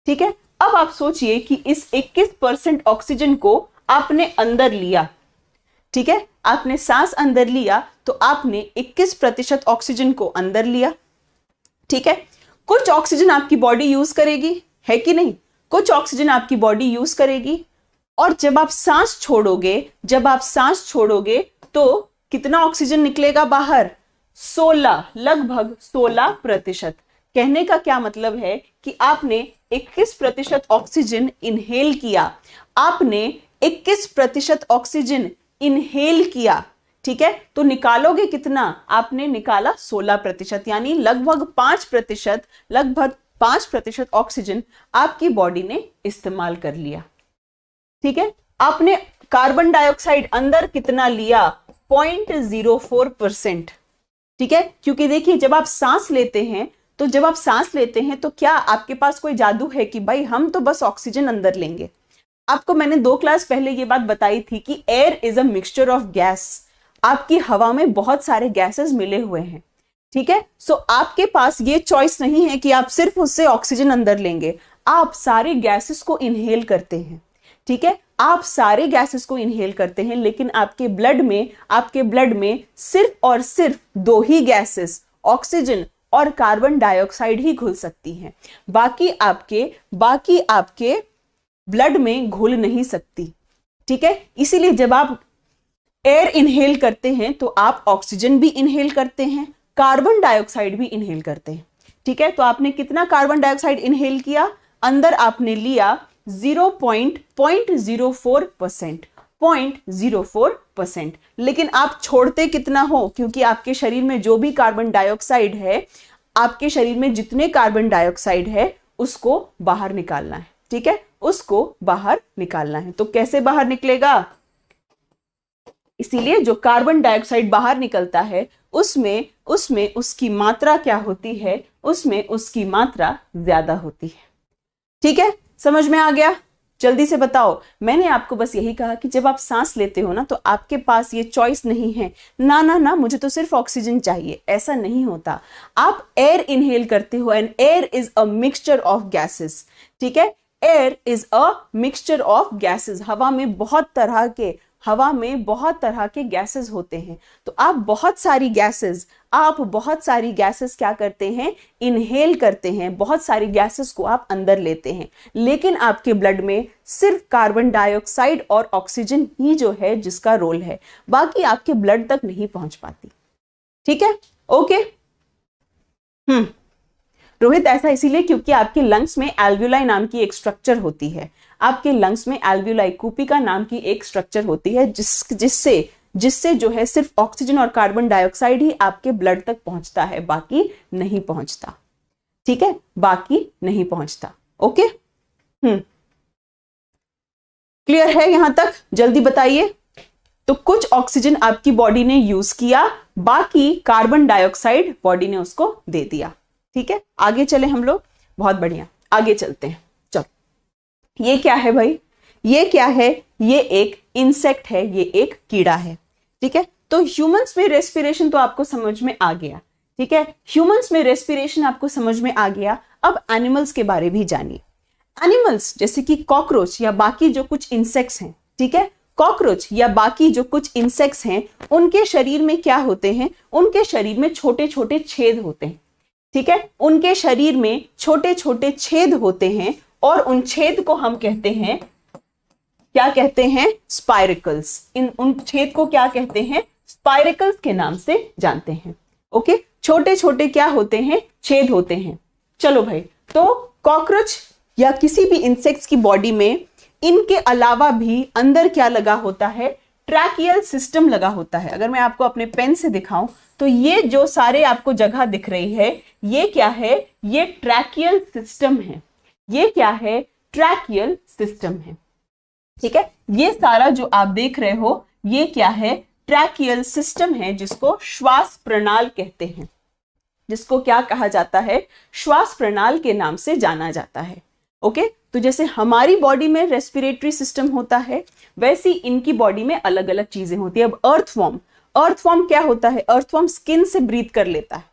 ठीक है, अब आप सोचिए कि इस 21% ऑक्सीजन को आपने अंदर लिया, ठीक है, आपने सांस अंदर लिया तो आपने 21% ऑक्सीजन को अंदर लिया। ठीक है, कुछ ऑक्सीजन आपकी बॉडी यूज करेगी, है कि नहीं, कुछ ऑक्सीजन आपकी बॉडी यूज करेगी, और जब आप सांस छोड़ोगे तो कितना ऑक्सीजन निकलेगा बाहर, 16, लगभग 16%। कहने का क्या मतलब है कि आपने 21% ऑक्सीजन इनहेल किया, आपने 21% ऑक्सीजन इनहेल किया। ठीक है, तो निकालोगे कितना, आपने निकाला 16%, यानी लगभग 5% ऑक्सीजन आपकी बॉडी ने इस्तेमाल कर लिया। ठीक है, आपने कार्बन डाइऑक्साइड अंदर कितना लिया, 0.04%। ठीक है, क्योंकि देखिए जब आप सांस लेते हैं तो क्या आपके पास कोई जादू है कि भाई हम तो बस ऑक्सीजन अंदर लेंगे। आपको मैंने 2 क्लास पहले ये बात बताई थी कि air is a mixture of gas, आपकी हवा में बहुत सारे गैसेस मिले हुए हैं। ठीक है, सो आपके पास ये चॉइस नहीं है कि आप सिर्फ उससे ऑक्सीजन अंदर लेंगे, आप सारे गैसेस को इनहेल करते हैं, ठीक है, आप सारे गैसेस को इनहेल करते हैं, लेकिन आपके ब्लड में सिर्फ और सिर्फ 2 ही गैसेस, ऑक्सीजन और कार्बन डाइऑक्साइड ही घुल सकती हैं। बाकी आपके ब्लड में घुल नहीं सकती, ठीक है। इसीलिए जब आप एयर इनहेल करते हैं तो आप ऑक्सीजन भी इनहेल करते हैं, कार्बन डाइऑक्साइड भी इनहेल करते हैं, ठीक है। तो आपने कितना कार्बन डाइऑक्साइड इनहेल किया? अंदर आपने लिया 0.04%, लेकिन आप छोड़ते कितना हो? क्योंकि आपके शरीर में जो भी कार्बन डाइऑक्साइड है, आपके शरीर में जितने कार्बन डाइऑक्साइड है उसको बाहर निकालना है, ठीक है, उसको बाहर निकालना है। तो कैसे बाहर निकलेगा? इसीलिए जो कार्बन डाइऑक्साइड बाहर निकलता है उसमें उसकी मात्रा क्या होती है? उसमें उसकी मात्रा ज्यादा होती है, ठीक है। समझ में आ गया? जल्दी से बताओ। मैंने आपको बस यही कहा कि जब आप सांस लेते हो ना, तो आपके पास ये चॉइस नहीं है, ना ना ना मुझे तो सिर्फ ऑक्सीजन चाहिए, ऐसा नहीं होता। आप एयर इनहेल करते हो and air is a mixture of gases, ठीक है। Air is a mixture of gases. हवा में बहुत तरह के गैसेस होते हैं। तो आप बहुत सारी गैसेस क्या करते हैं? इनहेल करते हैं। बहुत सारी गैसेस को आप अंदर लेते हैं, लेकिन आपके ब्लड में सिर्फ कार्बन डाइऑक्साइड और ऑक्सीजन ही जो है जिसका रोल है, बाकी आपके ब्लड तक नहीं पहुंच पाती, ठीक है। ओके। रोहित, ऐसा इसीलिए क्योंकि आपके लंग्स में एल्वियोलाई नाम की एक स्ट्रक्चर होती है। आपके लंग्स में एल्वियोलाई कूपिका नाम की एक स्ट्रक्चर होती है जिससे जो है सिर्फ ऑक्सीजन और कार्बन डाइऑक्साइड ही आपके ब्लड तक पहुंचता है, बाकी नहीं पहुंचता, ठीक है, बाकी नहीं पहुंचता। ओके। क्लियर है यहां तक? जल्दी बताइए। तो कुछ ऑक्सीजन आपकी बॉडी ने यूज किया, बाकी कार्बन डाइऑक्साइड बॉडी ने उसको दे दिया, ठीक है। आगे चले हम लोग। बहुत बढ़िया, आगे चलते हैं। चलो, ये क्या है भाई? ये क्या है? ये एक इंसेक्ट है, ये एक कीड़ा है, ठीक है। तो ह्यूमंस में रेस्पिरेशन तो आपको समझ में आ गया, ठीक है। ह्यूमंस में रेस्पिरेशन आपको समझ में आ गया। अब एनिमल्स के बारे भी जानिए। एनिमल्स जैसे कि कॉकरोच या बाकी जो कुछ इंसेक्ट्स हैं, ठीक है, कॉकरोच या बाकी जो कुछ इंसेक्ट्स हैं, उनके शरीर में क्या होते हैं? उनके शरीर में छोटे छोटे छेद होते हैं, ठीक है। उनके शरीर में छोटे छोटे छेद होते हैं और उन छेद को हम कहते हैं, क्या कहते हैं? स्पाइरिकल्स। उन छेद को क्या कहते हैं? स्पाइरिकल्स के नाम से जानते हैं। ओके, छोटे छोटे क्या होते हैं? छेद होते हैं। चलो भाई, तो कॉकरोच या किसी भी इंसेक्ट्स की बॉडी में इनके अलावा भी अंदर क्या लगा होता है? ट्रैकियल सिस्टम लगा होता है। अगर मैं आपको अपने पेन से दिखाऊं तो ये जो सारे आपको जगह दिख रही है, ये क्या है? ये ट्रैकियल सिस्टम है। ये क्या है? ट्रैकियल सिस्टम है, ठीक है। ये सारा जो आप देख रहे हो, ये क्या है? ट्रैकियल सिस्टम है, जिसको श्वास प्रणाल कहते हैं। जिसको क्या कहा जाता है? श्वास प्रणाल के नाम से जाना जाता है। ओके, तो जैसे हमारी बॉडी में रेस्पिरेटरी सिस्टम होता है, वैसी इनकी बॉडी में अलग अलग चीजें होती है। अब अर्थवॉर्म क्या होता है? अर्थवॉर्म स्किन से ब्रीथ कर लेता है,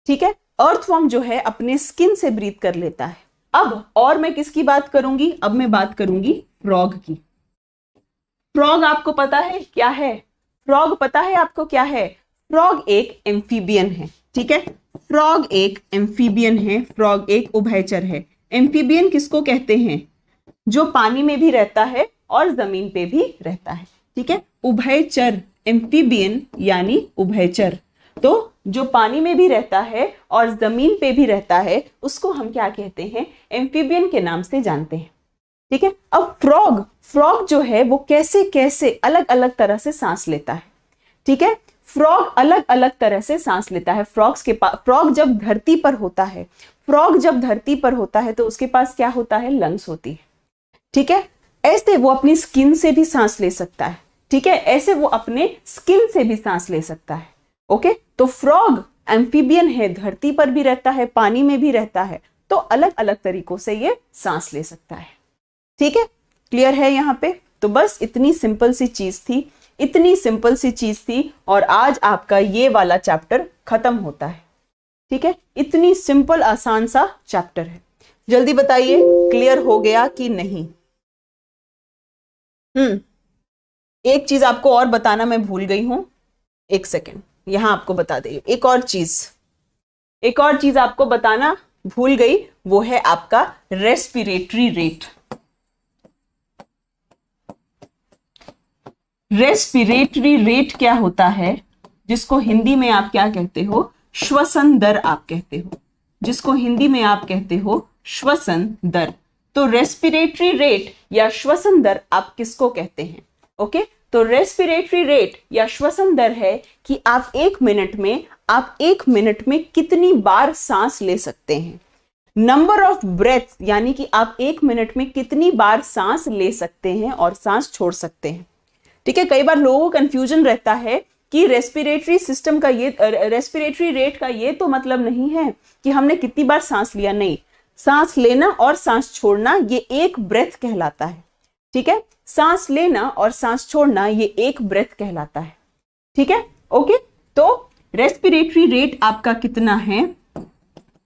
ठीक है। अर्थवॉर्म जो है अपने स्किन से ब्रीथ कर लेता है। अब और मैं किसकी बात करूंगी? अब मैं बात करूंगी फ्रॉग की। फ्रॉग आपको पता है क्या है? फ्रॉग पता है आपको क्या है? फ्रॉग एक एम्फीबियन है, ठीक है। फ्रॉग एक एम्फीबियन है, फ्रॉग एक उभयचर है। एम्फीबियन किसको कहते हैं? जो पानी में भी रहता है और जमीन पे भी रहता है, ठीक है। उभयचर, एम्फीबियन यानी उभयचर। तो जो पानी में भी रहता है और जमीन पे भी रहता है, उसको हम क्या कहते हैं? एम्फीबियन के नाम से जानते हैं, ठीक है। अब फ्रॉग जो है वो कैसे कैसे अलग अलग तरह से सांस लेता है, ठीक है। फ्रॉग अलग अलग तरह से सांस लेता है। फ्रॉग जब धरती पर होता है तो उसके पास क्या होता है? लंग्स होती है, ठीक है। ऐसे वो अपनी स्किन से भी सांस ले सकता है, ठीक है। ऐसे वो अपने स्किन से भी सांस ले सकता है। ओके, तो फ्रॉग एम्फीबियन है, धरती पर भी रहता है, पानी में भी रहता है, तो अलग अलग तरीकों से ये सांस ले सकता है, ठीक है। क्लियर है यहाँ पे? तो बस इतनी सिंपल सी चीज थी और आज आपका ये वाला चैप्टर खत्म होता है, ठीक है। इतनी सिंपल आसान सा चैप्टर है। जल्दी बताइए, क्लियर हो गया कि नहीं? एक चीज आपको और बताना मैं भूल गई हूं, एक सेकेंड, यहां आपको बता दे। एक और चीज आपको बताना भूल गई, वो है आपका रेस्पिरेटरी रेट। रेस्पिरेटरी रेट क्या होता है, जिसको हिंदी में आप क्या कहते हो? श्वसन दर आप कहते हो, जिसको हिंदी में आप कहते हो श्वसन दर। तो रेस्पिरेटरी रेट या श्वसन दर आप किसको कहते हैं? ओके, तो रेस्पिरेटरी रेट या श्वसन दर है कि आप एक मिनट में कितनी बार सांस ले सकते हैं। नंबर ऑफ ब्रेथ यानी कि आप एक मिनट में कितनी बार सांस ले सकते हैं और सांस छोड़ सकते हैं। ठीक है, कई बार लोगों को कंफ्यूजन रहता है कि रेस्पिरेटरी रेट का ये तो मतलब नहीं है कि हमने कितनी बार सांस लिया। नहीं, सांस लेना और सांस छोड़ना ये एक ब्रेथ कहलाता है। ठीक है, सांस लेना और सांस छोड़ना ये एक ब्रेथ कहलाता है। ठीक है, ओके। तो रेस्पिरेटरी रेट आपका कितना है?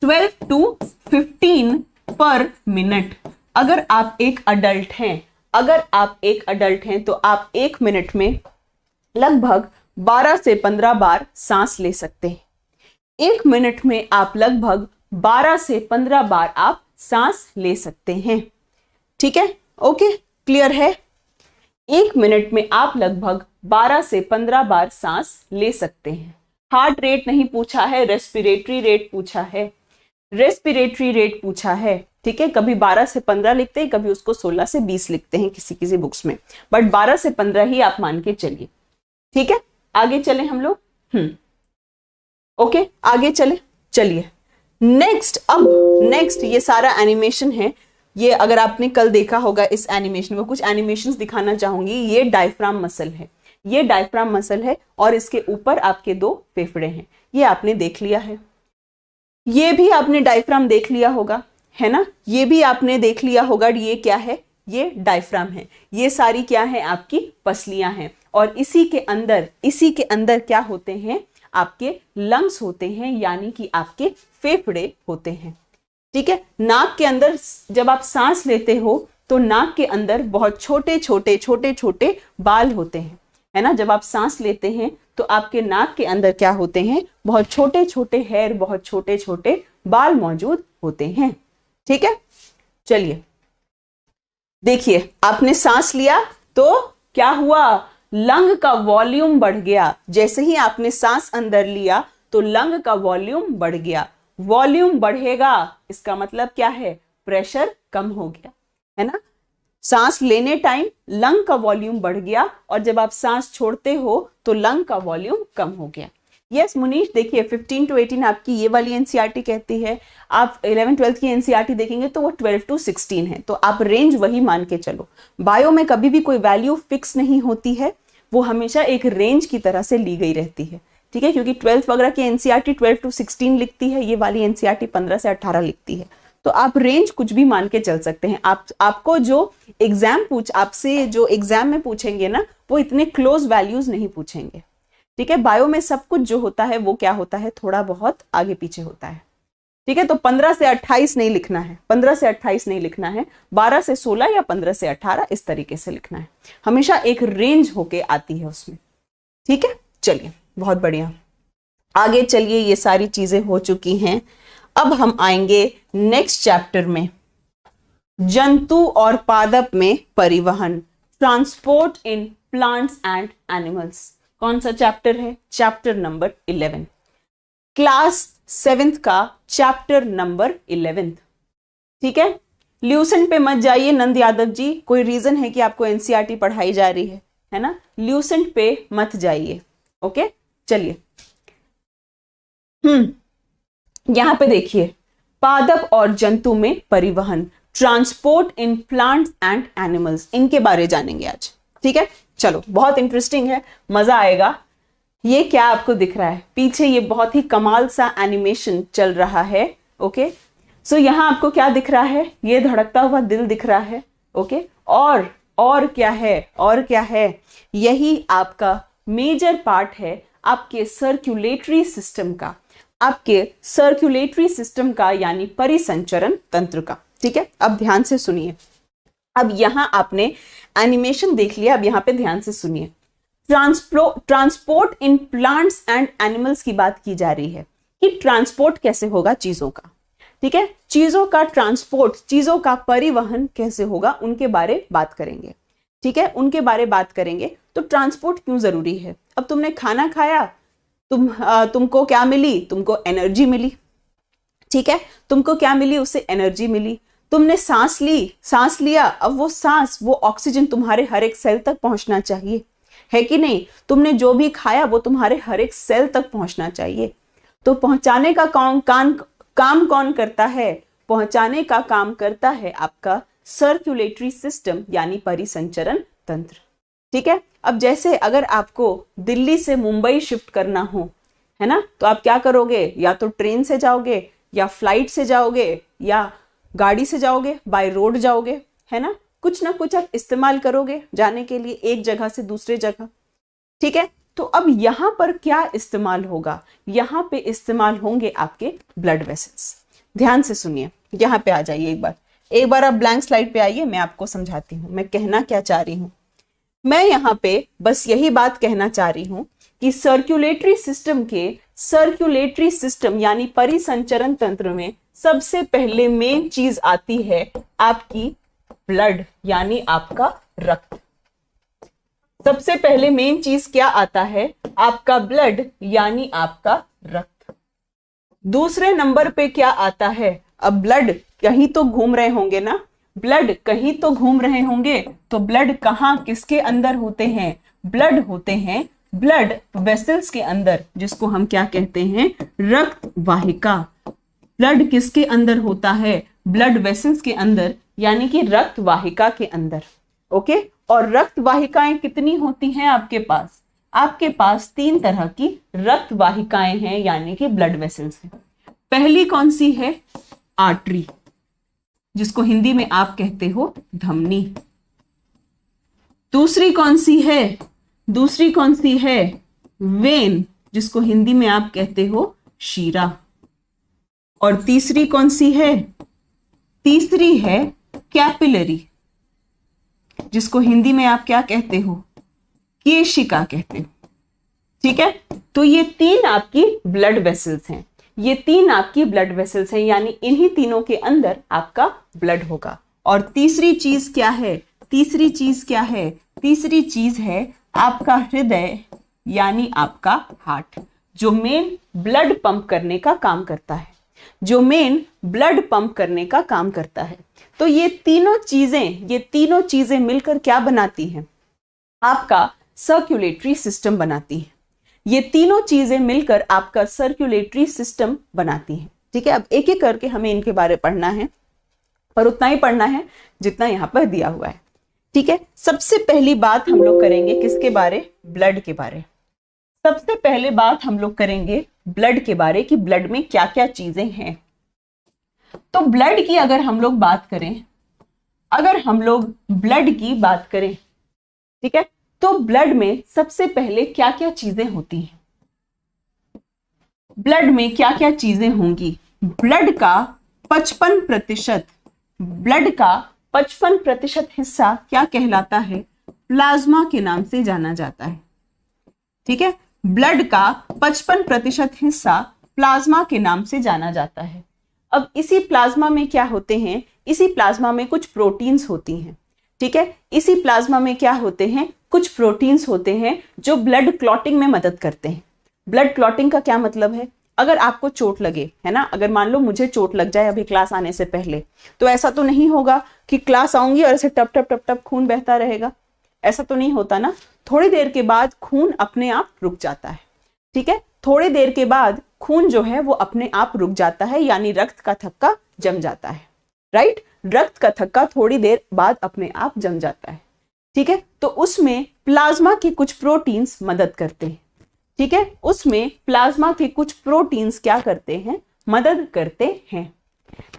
12 to 15 पर मिनट। अगर आप एक अडल्ट हैं तो आप एक मिनट में लगभग 12 से 15 बार सांस ले सकते हैं। एक मिनट में आप लगभग 12 से 15 बार आप सांस ले सकते हैं। ठीक है, ओके, क्लियर है? एक मिनट में आप लगभग 12 से 15 बार सांस ले सकते हैं। हार्ट रेट नहीं पूछा है, रेस्पिरेटरी रेट पूछा है। ठीक है, कभी 12 से 15 लिखते हैं, कभी उसको 16 से 20 लिखते हैं किसी बुक्स में, बट 12 से 15 ही आप मान के चलिए। ठीक है, आगे चले हम लोग। ओके, आगे चलिए। नेक्स्ट ये सारा एनिमेशन है। ये अगर आपने कल देखा होगा इस एनिमेशन में, कुछ एनिमेशंस दिखाना चाहूंगी। ये डायफ्राम मसल है और इसके ऊपर आपके 2 फेफड़े हैं। ये आपने देख लिया है। ये भी आपने डायफ्राम देख लिया होगा, है ना? ये भी आपने देख लिया होगा। ये क्या है? ये डायफ्राम है। ये सारी क्या है? आपकी पसलियां हैं। और इसी के अंदर क्या होते हैं? आपके लंग्स होते हैं, यानी कि आपके फेफड़े होते हैं। ठीक है, नाक के अंदर जब आप सांस लेते हो तो नाक के अंदर बहुत छोटे बाल होते हैं, है ना? जब आप सांस लेते हैं तो आपके नाक के अंदर क्या होते हैं? बहुत छोटे हेयर, बहुत छोटे बाल मौजूद होते हैं। ठीक है, चलिए देखिए, आपने सांस लिया तो क्या हुआ? लंग का वॉल्यूम बढ़ गया। जैसे ही आपने सांस अंदर लिया तो लंग का वॉल्यूम बढ़ गया। वॉल्यूम बढ़ेगा, इसका मतलब क्या है? प्रेशर कम हो गया, है ना? सांस लेने टाइम लंग का वॉल्यूम बढ़ गया और जब आप सांस छोड़ते हो तो लंग का वॉल्यूम कम हो गया। यस मुनीश, देखिए 15 to 18 आपकी ये वाली एनसीईआरटी कहती है। आप 11-12 की एनसीईआरटी देखेंगे तो वो 12 to 16 है, तो आप रेंज वही मान के चलो। बायो में कभी भी कोई वैल्यू फिक्स नहीं होती है, वो हमेशा एक रेंज की तरह से ली गई रहती है। ठीक है, क्योंकि 12th वगैरह की एनसीईआरटी 12 to 16 लिखती है, ये वाली एनसीईआरटी 15 से 18 लिखती है। तो आप रेंज कुछ भी मान के चल सकते हैं। आपको जो आपसे जो एग्जाम में पूछेंगे ना, वो इतने क्लोज वैल्यूज नहीं पूछेंगे। ठीक है, बायो में सब कुछ जो होता है वो क्या होता है? थोड़ा बहुत आगे पीछे होता है। ठीक है, तो 15 से 28 नहीं लिखना है, 12 से 16 या 15 से 18 इस तरीके से लिखना है। हमेशा एक रेंज होके आती है उसमें। ठीक है, चलिए बहुत बढ़िया, आगे चलिए। ये सारी चीजें हो चुकी हैं। अब हम आएंगे नेक्स्ट चैप्टर में, जंतु और पादप में परिवहन, transport in plants and animals. कौन सा चैप्टर है? चैप्टर नंबर 11, क्लास 7th का चैप्टर नंबर 11। ठीक है, ल्यूसेंट पे मत जाइए नंद यादव जी, कोई रीजन है कि आपको एनसीईआरटी पढ़ाई जा रही है ना? ल्यूसेंट पे मत जाइए। ओके, चलिए यहां पे देखिए, पादप और जंतु में परिवहन, transport in plants and animals, इनके बारे जानेंगे आज। ठीक है, चलो बहुत इंटरेस्टिंग है, मजा आएगा। ये क्या आपको दिख रहा है पीछे? ये बहुत ही कमाल सा एनिमेशन चल रहा है। ओके, सो यहां आपको क्या दिख रहा है? ये धड़कता हुआ दिल दिख रहा है। ओके, और क्या है? यही आपका मेजर पार्ट है आपके सर्कुलेटरी सिस्टम का, यानी परिसंचरण तंत्र का। ठीक है, अब ध्यान से सुनिए। अब यहां आपने एनिमेशन देख लिया, अब यहां पे ध्यान से सुनिए। Transport in plants and animals की बात की जा रही है कि ट्रांसपोर्ट कैसे होगा चीजों का, ठीक है, चीजों का ट्रांसपोर्ट, चीजों का परिवहन कैसे होगा, उनके बारे बात करेंगे, ठीक है, उनके बारे बात करेंगे। तो ट्रांसपोर्ट क्यों जरूरी है? अब तुमने खाना खाया, तुमको क्या मिली? तुमको एनर्जी मिली, ठीक है, तुमको क्या मिली? उससे एनर्जी मिली। तुमने सांस ली, सांस लिया, अब वो सांस, वो ऑक्सीजन तुम्हारे हर एक सेल तक पहुंचना चाहिए, है कि नहीं? तुमने जो भी खाया वो तुम्हारे हर एक सेल तक पहुंचना चाहिए। तो पहुंचाने का काम कौन करता है? पहुंचाने का काम करता है आपका सर्कुलेटरी सिस्टम, यानी परिसंचरण तंत्र, ठीक है। अब जैसे अगर आपको दिल्ली से मुंबई शिफ्ट करना हो, है ना, तो आप क्या करोगे? या तो ट्रेन से जाओगे, या फ्लाइट से जाओगे, या गाड़ी से जाओगे, बाय रोड जाओगे, है ना, कुछ ना कुछ आप इस्तेमाल करोगे जाने के लिए एक जगह से दूसरे जगह, ठीक है। तो अब यहां पर क्या इस्तेमाल होगा? यहां पे इस्तेमाल होंगे आपके ब्लड वेसल्स। ध्यान से सुनिए, यहां पे आ जाइए एक बार आप ब्लैंक स्लाइड पे आइए, मैं आपको समझाती हूं मैं कहना क्या चाह रही हूं। मैं यहां पे बस यही बात कहना चाह रही हूं कि सर्कुलेटरी सिस्टम यानी परिसंचरण तंत्र में सबसे पहले मेन चीज आती है आपकी ब्लड, यानी आपका रक्त। सबसे पहले मेन चीज क्या आता है? आपका ब्लड, यानी आपका रक्त। दूसरे नंबर पे क्या आता है? अब ब्लड कहीं तो घूम रहे होंगे ना, ब्लड कहीं तो घूम रहे होंगे, तो ब्लड कहां किसके अंदर होते हैं? ब्लड होते हैं ब्लड वेसल्स के अंदर, जिसको हम क्या कहते हैं? रक्त वाहिका। ब्लड किसके अंदर होता है? ब्लड वेसल्स के अंदर, यानी कि रक्त वाहिका के अंदर, ओके। और रक्त वाहिकाएं कितनी होती हैं आपके पास? आपके पास 3 तरह की रक्त वाहिकाएं हैं, यानी कि ब्लड वेसल्स हैं। पहली कौन सी है? आर्टरी, जिसको हिंदी में आप कहते हो धमनी। दूसरी कौन सी है? दूसरी कौन सी है? वेन, जिसको हिंदी में आप कहते हो शीरा। और तीसरी कौन सी है? तीसरी है कैपिलरी, जिसको हिंदी में आप क्या कहते हो? केशिका कहते हो, ठीक है। तो ये 3 आपकी ब्लड वेसल्स हैं, ये 3 आपकी ब्लड वेसल्स हैं, यानी इन्हीं तीनों के अंदर आपका ब्लड होगा। और तीसरी चीज क्या है? तीसरी चीज क्या है? तीसरी चीज है आपका हृदय, यानी आपका हार्ट, जो मेन ब्लड पंप करने का काम करता है, जो मेन ब्लड पंप करने का काम करता है। तो ये तीनों चीजें मिलकर क्या बनाती हैं? आपका सर्कुलेटरी सिस्टम बनाती है। ये तीनों चीजें मिलकर आपका सर्कुलेटरी सिस्टम बनाती हैं, ठीक है। अब एक एक करके हमें इनके बारे पढ़ना है, पर उतना ही पढ़ना है जितना यहां पर दिया हुआ है, ठीक है। सबसे पहली बात हम लोग करेंगे किसके बारे? ब्लड के बारे। सबसे पहले बात हम लोग करेंगे ब्लड के बारे, कि ब्लड में क्या क्या चीजें हैं। तो ब्लड की अगर हम लोग बात करें, ब्लड की बात करें, ठीक है, तो ब्लड में सबसे पहले क्या क्या चीजें होती हैं? ब्लड में क्या क्या चीजें होंगी? ब्लड का 55% हिस्सा क्या कहलाता है? प्लाज्मा के नाम से जाना जाता है, ठीक है। ब्लड का 55% हिस्सा प्लाज्मा के नाम से जाना जाता है। अब इसी प्लाज्मा में क्या होते हैं? इसी प्लाज्मा में कुछ प्रोटीन्स होती हैं, ठीक है। इसी प्लाज्मा में क्या होते हैं? कुछ प्रोटीन्स होते हैं जो ब्लड क्लॉटिंग में मदद करते हैं। ब्लड क्लॉटिंग का क्या मतलब है? अगर आपको चोट लगे, है ना, अगर मान लो मुझे चोट लग जाए अभी क्लास आने से पहले, तो ऐसा तो नहीं होगा कि क्लास आऊंगी और ऐसे टप टप टप टप खून बहता रहेगा, ऐसा तो नहीं होता ना। थोड़ी देर के बाद खून अपने आप रुक जाता है, ठीक है। थोड़ी देर के बाद खून जो है वो अपने आप रुक जाता है, यानी रक्त का थक्का जम जाता है, राइट। रक्त का थक्का थोड़ी देर बाद अपने आप जम जाता है, ठीक है। तो उसमें प्लाज्मा के कुछ प्रोटीन्स मदद करते हैं, ठीक है। उसमें प्लाज्मा के कुछ प्रोटीन्स क्या करते हैं? मदद करते हैं,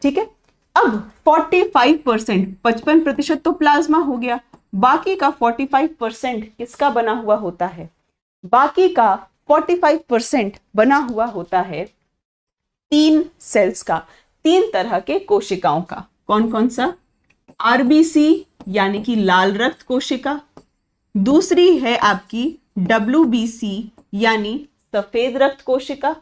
ठीक है। अब 45%, 55% तो प्लाज्मा हो गया, बाकी का 45% किसका बना हुआ होता है? बाकी का 45% बना हुआ होता है 3 सेल्स का, 3 तरह के कोशिकाओं का। कौन कौन सा? आरबीसी यानी कि लाल रक्त कोशिका, दूसरी है आपकी डब्ल्यूबीसी यानी सफेद रक्त कोशिका,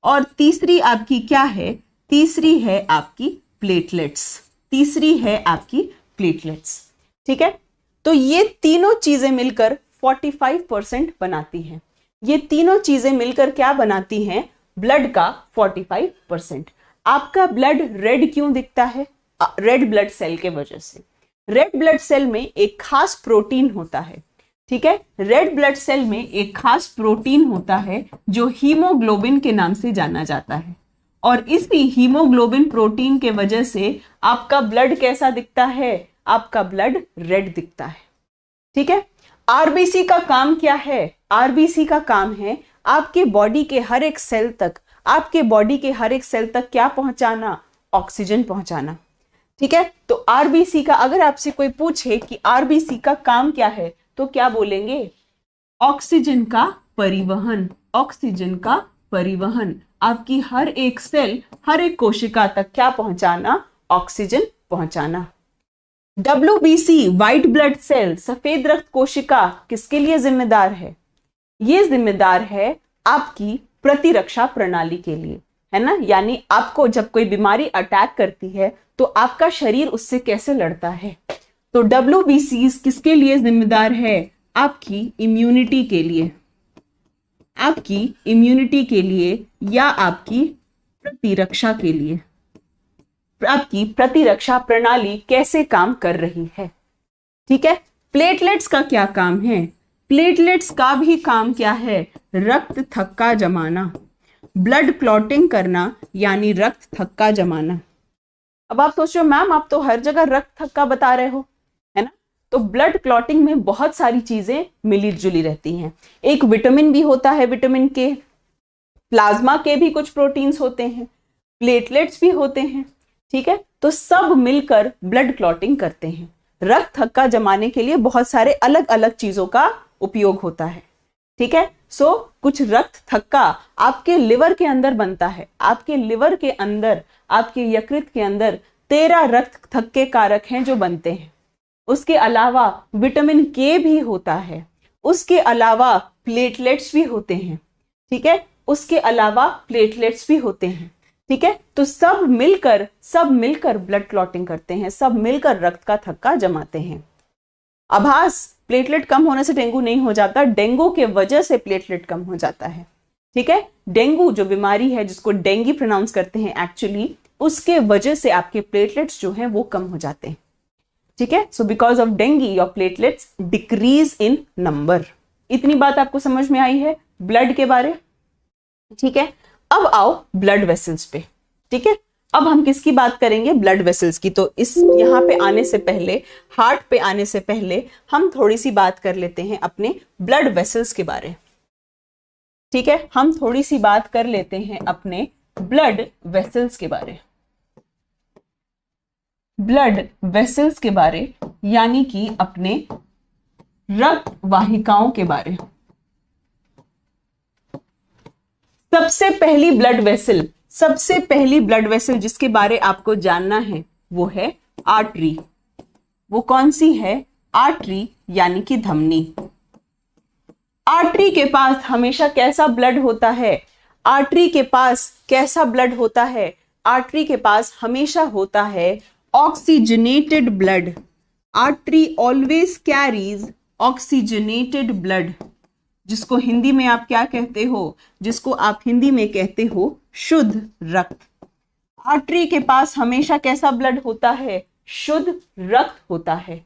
और तीसरी आपकी क्या है? तीसरी है आपकी प्लेटलेट्स। तीसरी है आपकी प्लेटलेट्स। ठीक है, तो ये तीनों चीजें मिलकर 45% बनाती हैं। ये तीनों चीजें मिलकर क्या बनाती हैं? ब्लड का 45%। आपका ब्लड रेड क्यों दिखता है? रेड ब्लड सेल के वजह से। रेड ब्लड सेल में एक खास प्रोटीन होता है। ठीक है, रेड ब्लड सेल में एक खास प्रोटीन होता है जो हीमोग्लोबिन के नाम से जाना जाता है, और इसी हीमोग्लोबिन प्रोटीन के वजह से आपका ब्लड कैसा दिखता है? आपका ब्लड रेड दिखता है। ठीक है, आरबीसी का काम क्या है? आरबीसी का काम है आपके बॉडी के हर एक सेल तक, आपके बॉडी के हर एक सेल तक क्या पहुंचाना? ऑक्सीजन पहुंचाना। ठीक है, तो आरबीसी का, अगर आपसे कोई पूछे कि आरबीसी का काम क्या है, तो क्या बोलेंगे? ऑक्सीजन का परिवहन। ऑक्सीजन का परिवहन। आपकी हर एक सेल, हर एक कोशिका तक क्या पहुंचाना? ऑक्सीजन पहुंचाना। डब्ल्यूबीसी व्हाइट ब्लड सेल, सफेद रक्त कोशिका, किसके लिए जिम्मेदार है? ये जिम्मेदार है आपकी प्रतिरक्षा प्रणाली के लिए, है ना। यानी आपको जब कोई बीमारी अटैक करती है तो आपका शरीर उससे कैसे लड़ता है। तो डब्ल्यूबीसी किसके लिए जिम्मेदार है? आपकी इम्यूनिटी के लिए। आपकी इम्यूनिटी के लिए या आपकी प्रतिरक्षा के लिए। आपकी प्रतिरक्षा प्रणाली कैसे काम कर रही है। ठीक है, प्लेटलेट्स का क्या काम है? प्लेटलेट्स का भी काम क्या है? रक्त थक्का जमाना, ब्लड क्लॉटिंग करना, यानी रक्त थक्का जमाना। अब आप सोचो मैम आप तो हर जगह रक्त थक्का बता रहे हो, है ना। तो ब्लड क्लॉटिंग में बहुत सारी चीजें मिली जुली रहती हैं। एक विटामिन भी होता है, विटामिन के, प्लाज्मा के भी कुछ प्रोटीन्स होते हैं, प्लेटलेट्स भी होते हैं। ठीक है, तो सब मिलकर ब्लड क्लॉटिंग करते हैं। रक्त थक्का जमाने के लिए बहुत सारे अलग अलग चीजों का उपयोग होता है। ठीक है, सो कुछ रक्त थक्का आपके लिवर के अंदर बनता है। आपके लिवर के अंदर, आपके यकृत के अंदर 13 रक्त थक्के कारक हैं जो बनते हैं। उसके अलावा विटामिन के भी होता है, उसके अलावा प्लेटलेट्स भी होते हैं। ठीक है, उसके अलावा प्लेटलेट्स भी होते हैं। ठीक है, तो सब मिलकर ब्लड क्लॉटिंग करते हैं, सब मिलकर रक्त का थक्का जमाते हैं। आभास, प्लेटलेट कम होने से डेंगू नहीं हो जाता, डेंगू के वजह से प्लेटलेट कम हो जाता है। ठीक है, डेंगू जो बीमारी है जिसको डेंगी प्रोनाउंस करते हैं एक्चुअली, उसके वजह से आपके प्लेटलेट्स जो हैं वो कम हो जाते हैं। ठीक है, so because of dinghy your platelets decrease in number. इतनी बात आपको समझ में आई है ब्लड के बारे। ठीक है, अब आओ ब्लड वेसल्स पे। ठीक है, अब हम किसकी बात करेंगे? ब्लड वेसल्स की। तो इस यहाँ पे आने से पहले, हार्ट पे आने से पहले हम थोड़ी सी बात कर लेते हैं अपने ब्लड वेसल्स के बारे। ठीक है, हम थोड़ी सी बात कर लेते हैं अपने ब्लड वेसल्स के बारे। ब्लड वेसल्स के बारे यानी कि अपने रक्त वाहिकाओं के बारे। सबसे पहली ब्लड वेसल जिसके बारे आपको जानना है वो है आर्टरी। वो कौन सी है? आर्टरी यानी कि धमनी। आर्टरी के पास हमेशा कैसा ब्लड होता है? आर्टरी के पास कैसा ब्लड होता है? आर्टरी के पास हमेशा होता है oxygenated blood. Artery always carries oxygenated blood, जिसको हिंदी में आप क्या कहते हो? जिसको आप हिंदी में कहते हो शुद्ध रक्त। आर्टरी के पास हमेशा कैसा ब्लड होता है? शुद्ध रक्त होता है।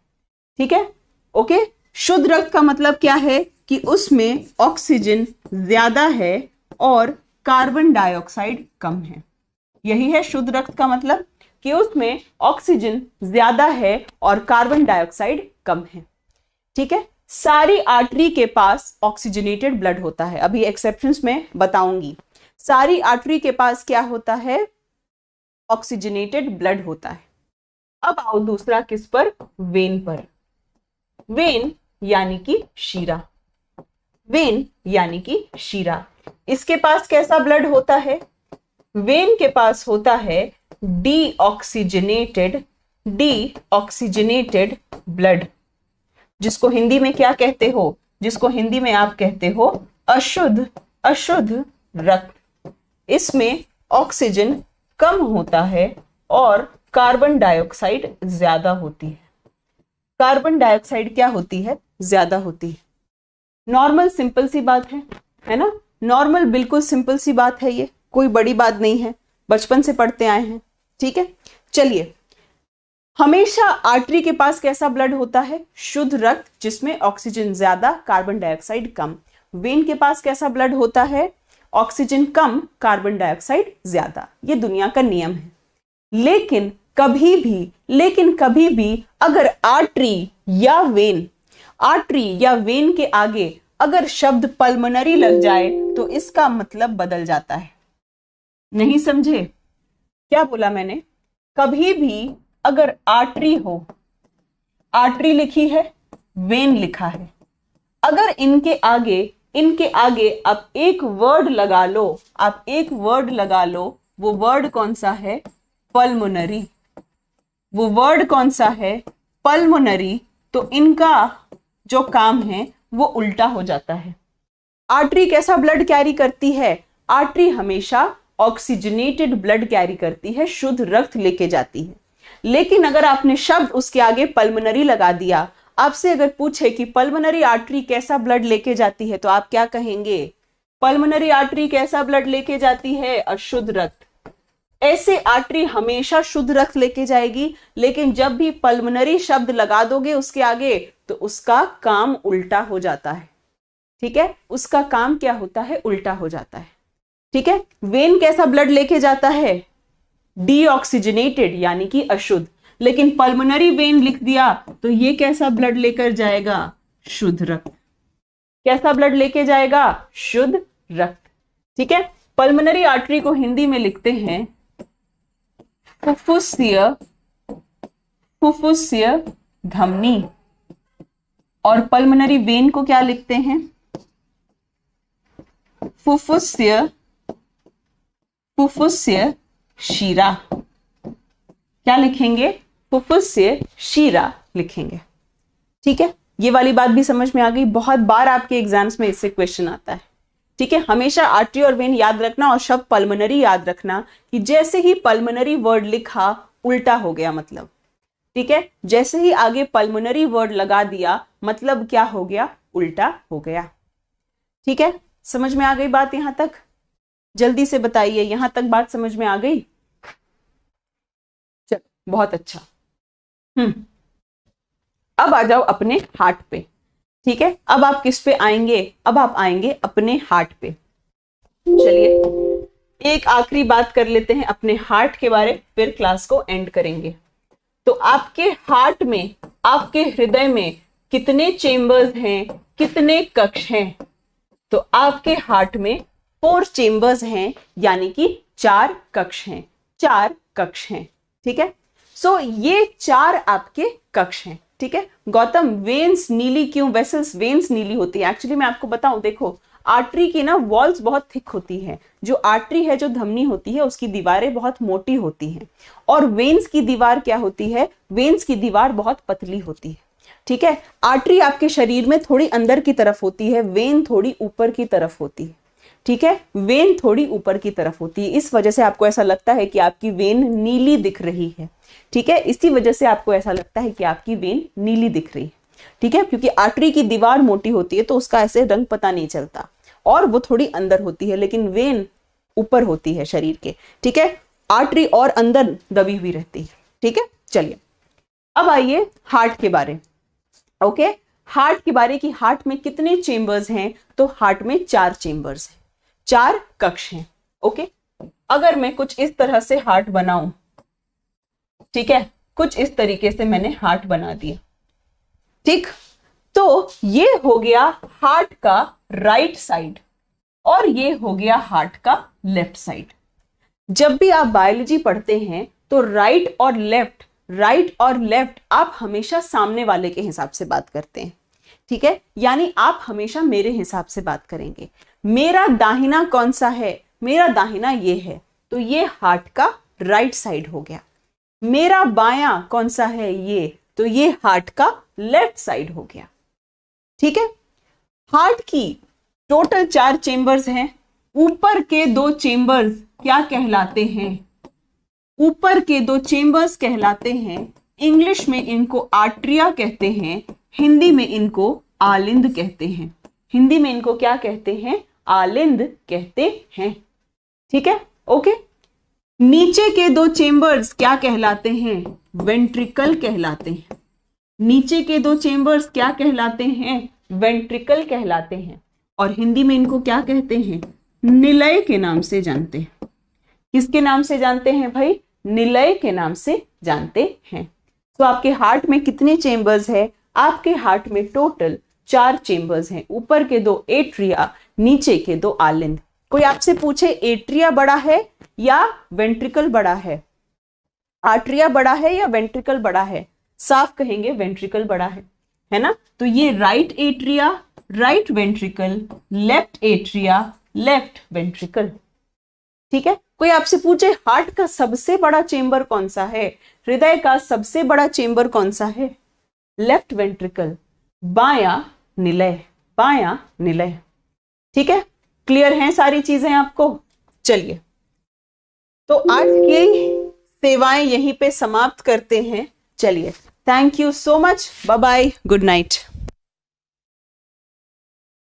ठीक है, ओके। शुद्ध रक्त का मतलब क्या है? कि उसमें ऑक्सीजन ज्यादा है और कार्बन डाइऑक्साइड कम है। यही है शुद्ध रक्त का मतलब, कि उसमें ऑक्सीजन ज्यादा है और कार्बन डाइऑक्साइड कम है। ठीक है, सारी आर्टरी के पास ऑक्सीजनेटेड ब्लड होता है। अभी एक्सेप्शंस में बताऊंगी। सारी आर्टरी के पास क्या होता है? ऑक्सीजनेटेड ब्लड होता है। अब आओ दूसरा किस पर? वेन पर। वेन यानी कि शीरा। वेन यानी कि शीरा, इसके पास कैसा ब्लड होता है? वेन के पास होता है डीऑक्सीजनेटेड डीऑक्सीजनेटेड ब्लड, जिसको हिंदी में क्या कहते हो, जिसको हिंदी में आप कहते हो अशुद्ध रक्त। इसमें ऑक्सीजन कम होता है और कार्बन डाइऑक्साइड ज्यादा होती है। कार्बन डाइऑक्साइड क्या होती है, ज्यादा होती है। नॉर्मल सिंपल सी बात है ना, नॉर्मल बिल्कुल सिंपल सी बात है, ये कोई बड़ी बात नहीं है, बचपन से पढ़ते आए हैं। ठीक है, चलिए, हमेशा आर्टरी के पास कैसा ब्लड होता है, शुद्ध रक्त जिसमें ऑक्सीजन ज्यादा कार्बन डाइऑक्साइड कम। वेन के पास कैसा ब्लड होता है, ऑक्सीजन कम कार्बन डाइऑक्साइड ज्यादा। ये दुनिया का नियम है। लेकिन कभी भी अगर आर्टरी या वेन के आगे अगर शब्द पल्मोनरी लग जाए तो इसका मतलब बदल जाता है। नहीं समझे क्या बोला मैंने? कभी भी अगर आर्टरी हो, आर्टरी लिखी है, वेन लिखा है, अगर इनके आगे आप एक वर्ड लगा लो, वो वर्ड कौन सा है, पल्मोनरी। वो वर्ड कौन सा है, पल्मोनरी। तो इनका जो काम है वो उल्टा हो जाता है। आर्टरी कैसा ब्लड कैरी करती है, आर्टरी हमेशा ऑक्सीजनेटेड ब्लड कैरी करती है, शुद्ध रक्त लेके जाती है। लेकिन अगर आपने शब्द उसके आगे पल्मोनरी लगा दिया, आपसे अगर पूछे कि पल्मोनरी आर्टरी कैसा ब्लड लेके जाती है, तो आप क्या कहेंगे, पल्मोनरी आर्टरी कैसा ब्लड लेके जाती है, अशुद्ध रक्त। ऐसे आर्टरी हमेशा शुद्ध रक्त लेके जाएगी, लेकिन जब भी पल्मोनरी शब्द लगा दोगे उसके आगे तो उसका काम उल्टा हो जाता है। ठीक है, उसका काम क्या होता है, उल्टा हो जाता है। ठीक है, वेन कैसा ब्लड लेके जाता है, डीऑक्सीजनेटेड यानी कि अशुद्ध। लेकिन पल्मोनरी वेन लिख दिया तो ये कैसा ब्लड लेकर जाएगा, शुद्ध रक्त। कैसा ब्लड लेके जाएगा, शुद्ध रक्त। ठीक है, पल्मोनरी आर्टरी को हिंदी में लिखते हैं फुफ्फुसीय धमनी, और पल्मोनरी वेन को क्या लिखते हैं, फुफ्फुसीय शीरा। क्या लिखेंगे, फुफ्फुसीय शीरा लिखेंगे। ठीक है, ये वाली बात भी समझ में आ गई। बहुत बार आपके एग्जाम्स में इससे क्वेश्चन आता है। ठीक है, हमेशा आर्टरी और वेन याद रखना और शब्द पल्मोनरी याद रखना कि जैसे ही पल्मोनरी वर्ड लिखा उल्टा हो गया मतलब। ठीक है, जैसे ही आगे पल्मोनरी वर्ड लगा दिया मतलब क्या हो गया, उल्टा हो गया। ठीक है, समझ में आ गई बात यहां तक? जल्दी से बताइए, यहां तक बात समझ में आ गई? चलो, बहुत अच्छा। अब आ जाओ अपने हार्ट पे। ठीक है, अब आप किस पे आएंगे, अब आप आएंगे अपने हार्ट पे। चलिए एक आखिरी बात कर लेते हैं अपने हार्ट के बारे, फिर क्लास को एंड करेंगे। तो आपके हार्ट में, आपके हृदय में कितने चेंबर्स हैं, कितने कक्ष हैं? तो आपके हार्ट में 4 चेंबर्स हैं, यानी कि 4 कक्ष हैं, 4 कक्ष हैं। ठीक है, सो ये 4 आपके कक्ष हैं। ठीक है, गौतम वेन्स नीली क्यों, वेसल्स वेन्स नीली होती है? एक्चुअली मैं आपको बताऊं, देखो आर्टरी की ना वॉल्स बहुत थिक होती है। जो आर्टरी है, जो धमनी होती है, उसकी दीवारें बहुत मोटी होती हैं, और वेन्स की दीवार क्या होती है, वेन्स की दीवार बहुत पतली होती है। ठीक है, आर्टरी आपके शरीर में थोड़ी अंदर की तरफ होती है, वेन थोड़ी ऊपर की तरफ होती है। ठीक है, वेन थोड़ी ऊपर की तरफ होती है, इस वजह से आपको ऐसा लगता है कि आपकी वेन नीली दिख रही है। ठीक है, इसी वजह से आपको ऐसा लगता है कि आपकी वेन नीली दिख रही है। ठीक है, क्योंकि आर्टरी की दीवार मोटी होती है तो उसका ऐसे रंग पता नहीं चलता, और वो थोड़ी अंदर होती है, लेकिन वेन ऊपर होती है शरीर के। ठीक है, आर्टरी और अंदर दबी हुई रहती है। ठीक है, चलिए अब आइए हार्ट के बारे। ओके, हार्ट के बारे की, हार्ट में कितने चेंबर्स हैं? तो हार्ट में 4 चेंबर्स हैं, 4 कक्ष हैं। ओके, अगर मैं कुछ इस तरह से हार्ट बनाऊं, ठीक है, कुछ इस तरीके से मैंने हार्ट बना दिया। ठीक, तो ये हो गया हार्ट का राइट साइड और ये हो गया हार्ट का लेफ्ट साइड। जब भी आप बायोलॉजी पढ़ते हैं तो राइट और लेफ्ट आप हमेशा सामने वाले के हिसाब से बात करते हैं। ठीक है, यानी आप हमेशा मेरे हिसाब से बात करेंगे। मेरा दाहिना कौन सा है? मेरा दाहिना ये है, तो ये हार्ट का राइट साइड हो गया। मेरा बायां कौन सा है, ये, तो ये हार्ट का लेफ्ट साइड हो गया। ठीक है, हार्ट की टोटल 4 चेंबर्स हैं। ऊपर के 2 चेंबर्स क्या कहलाते हैं, ऊपर के 2 चेंबर्स कहलाते हैं, इंग्लिश में इनको आर्टरिया कहते हैं, हिंदी में इनको आलिंद कहते हैं। हिंदी में इनको क्या कहते हैं, आलिंद कहते हैं। ठीक है, ओके। नीचे के 2 चेंबर्स क्या कहलाते हैं, वेंट्रिकल कहलाते हैं। नीचे के 2 चेंबर्स क्या कहलाते हैं, वेंट्रिकल कहलाते हैं। और हिंदी में इनको क्या कहते हैं, निलय के नाम से जानते हैं। किसके नाम से जानते हैं भाई, निलय के नाम से जानते हैं। तो आपके हार्ट में कितने चेंबर्स है, आपके हार्ट में टोटल 4 चेंबर्स हैं। ऊपर के 2 एट्रिया, नीचे के 2 आलिंद। कोई आपसे पूछे एट्रिया बड़ा है या वेंट्रिकल बड़ा है, आर्टरिया बड़ा है या वेंट्रिकल बड़ा है, साफ कहेंगे वेंट्रिकल बड़ा है ना। तो ये right atria, right ventricle, left atria, left ventricle. ठीक है, कोई आपसे पूछे हार्ट का सबसे बड़ा चेंबर कौन सा है, हृदय का सबसे बड़ा चेंबर कौन सा है, लेफ्ट वेंट्रिकल, बायां निलय, बायां निलय। ठीक है, क्लियर हैं सारी चीजें आपको। चलिए, तो आज की सेवाएं यहीं पे समाप्त करते हैं। चलिए, thank you so much, bye bye, good night.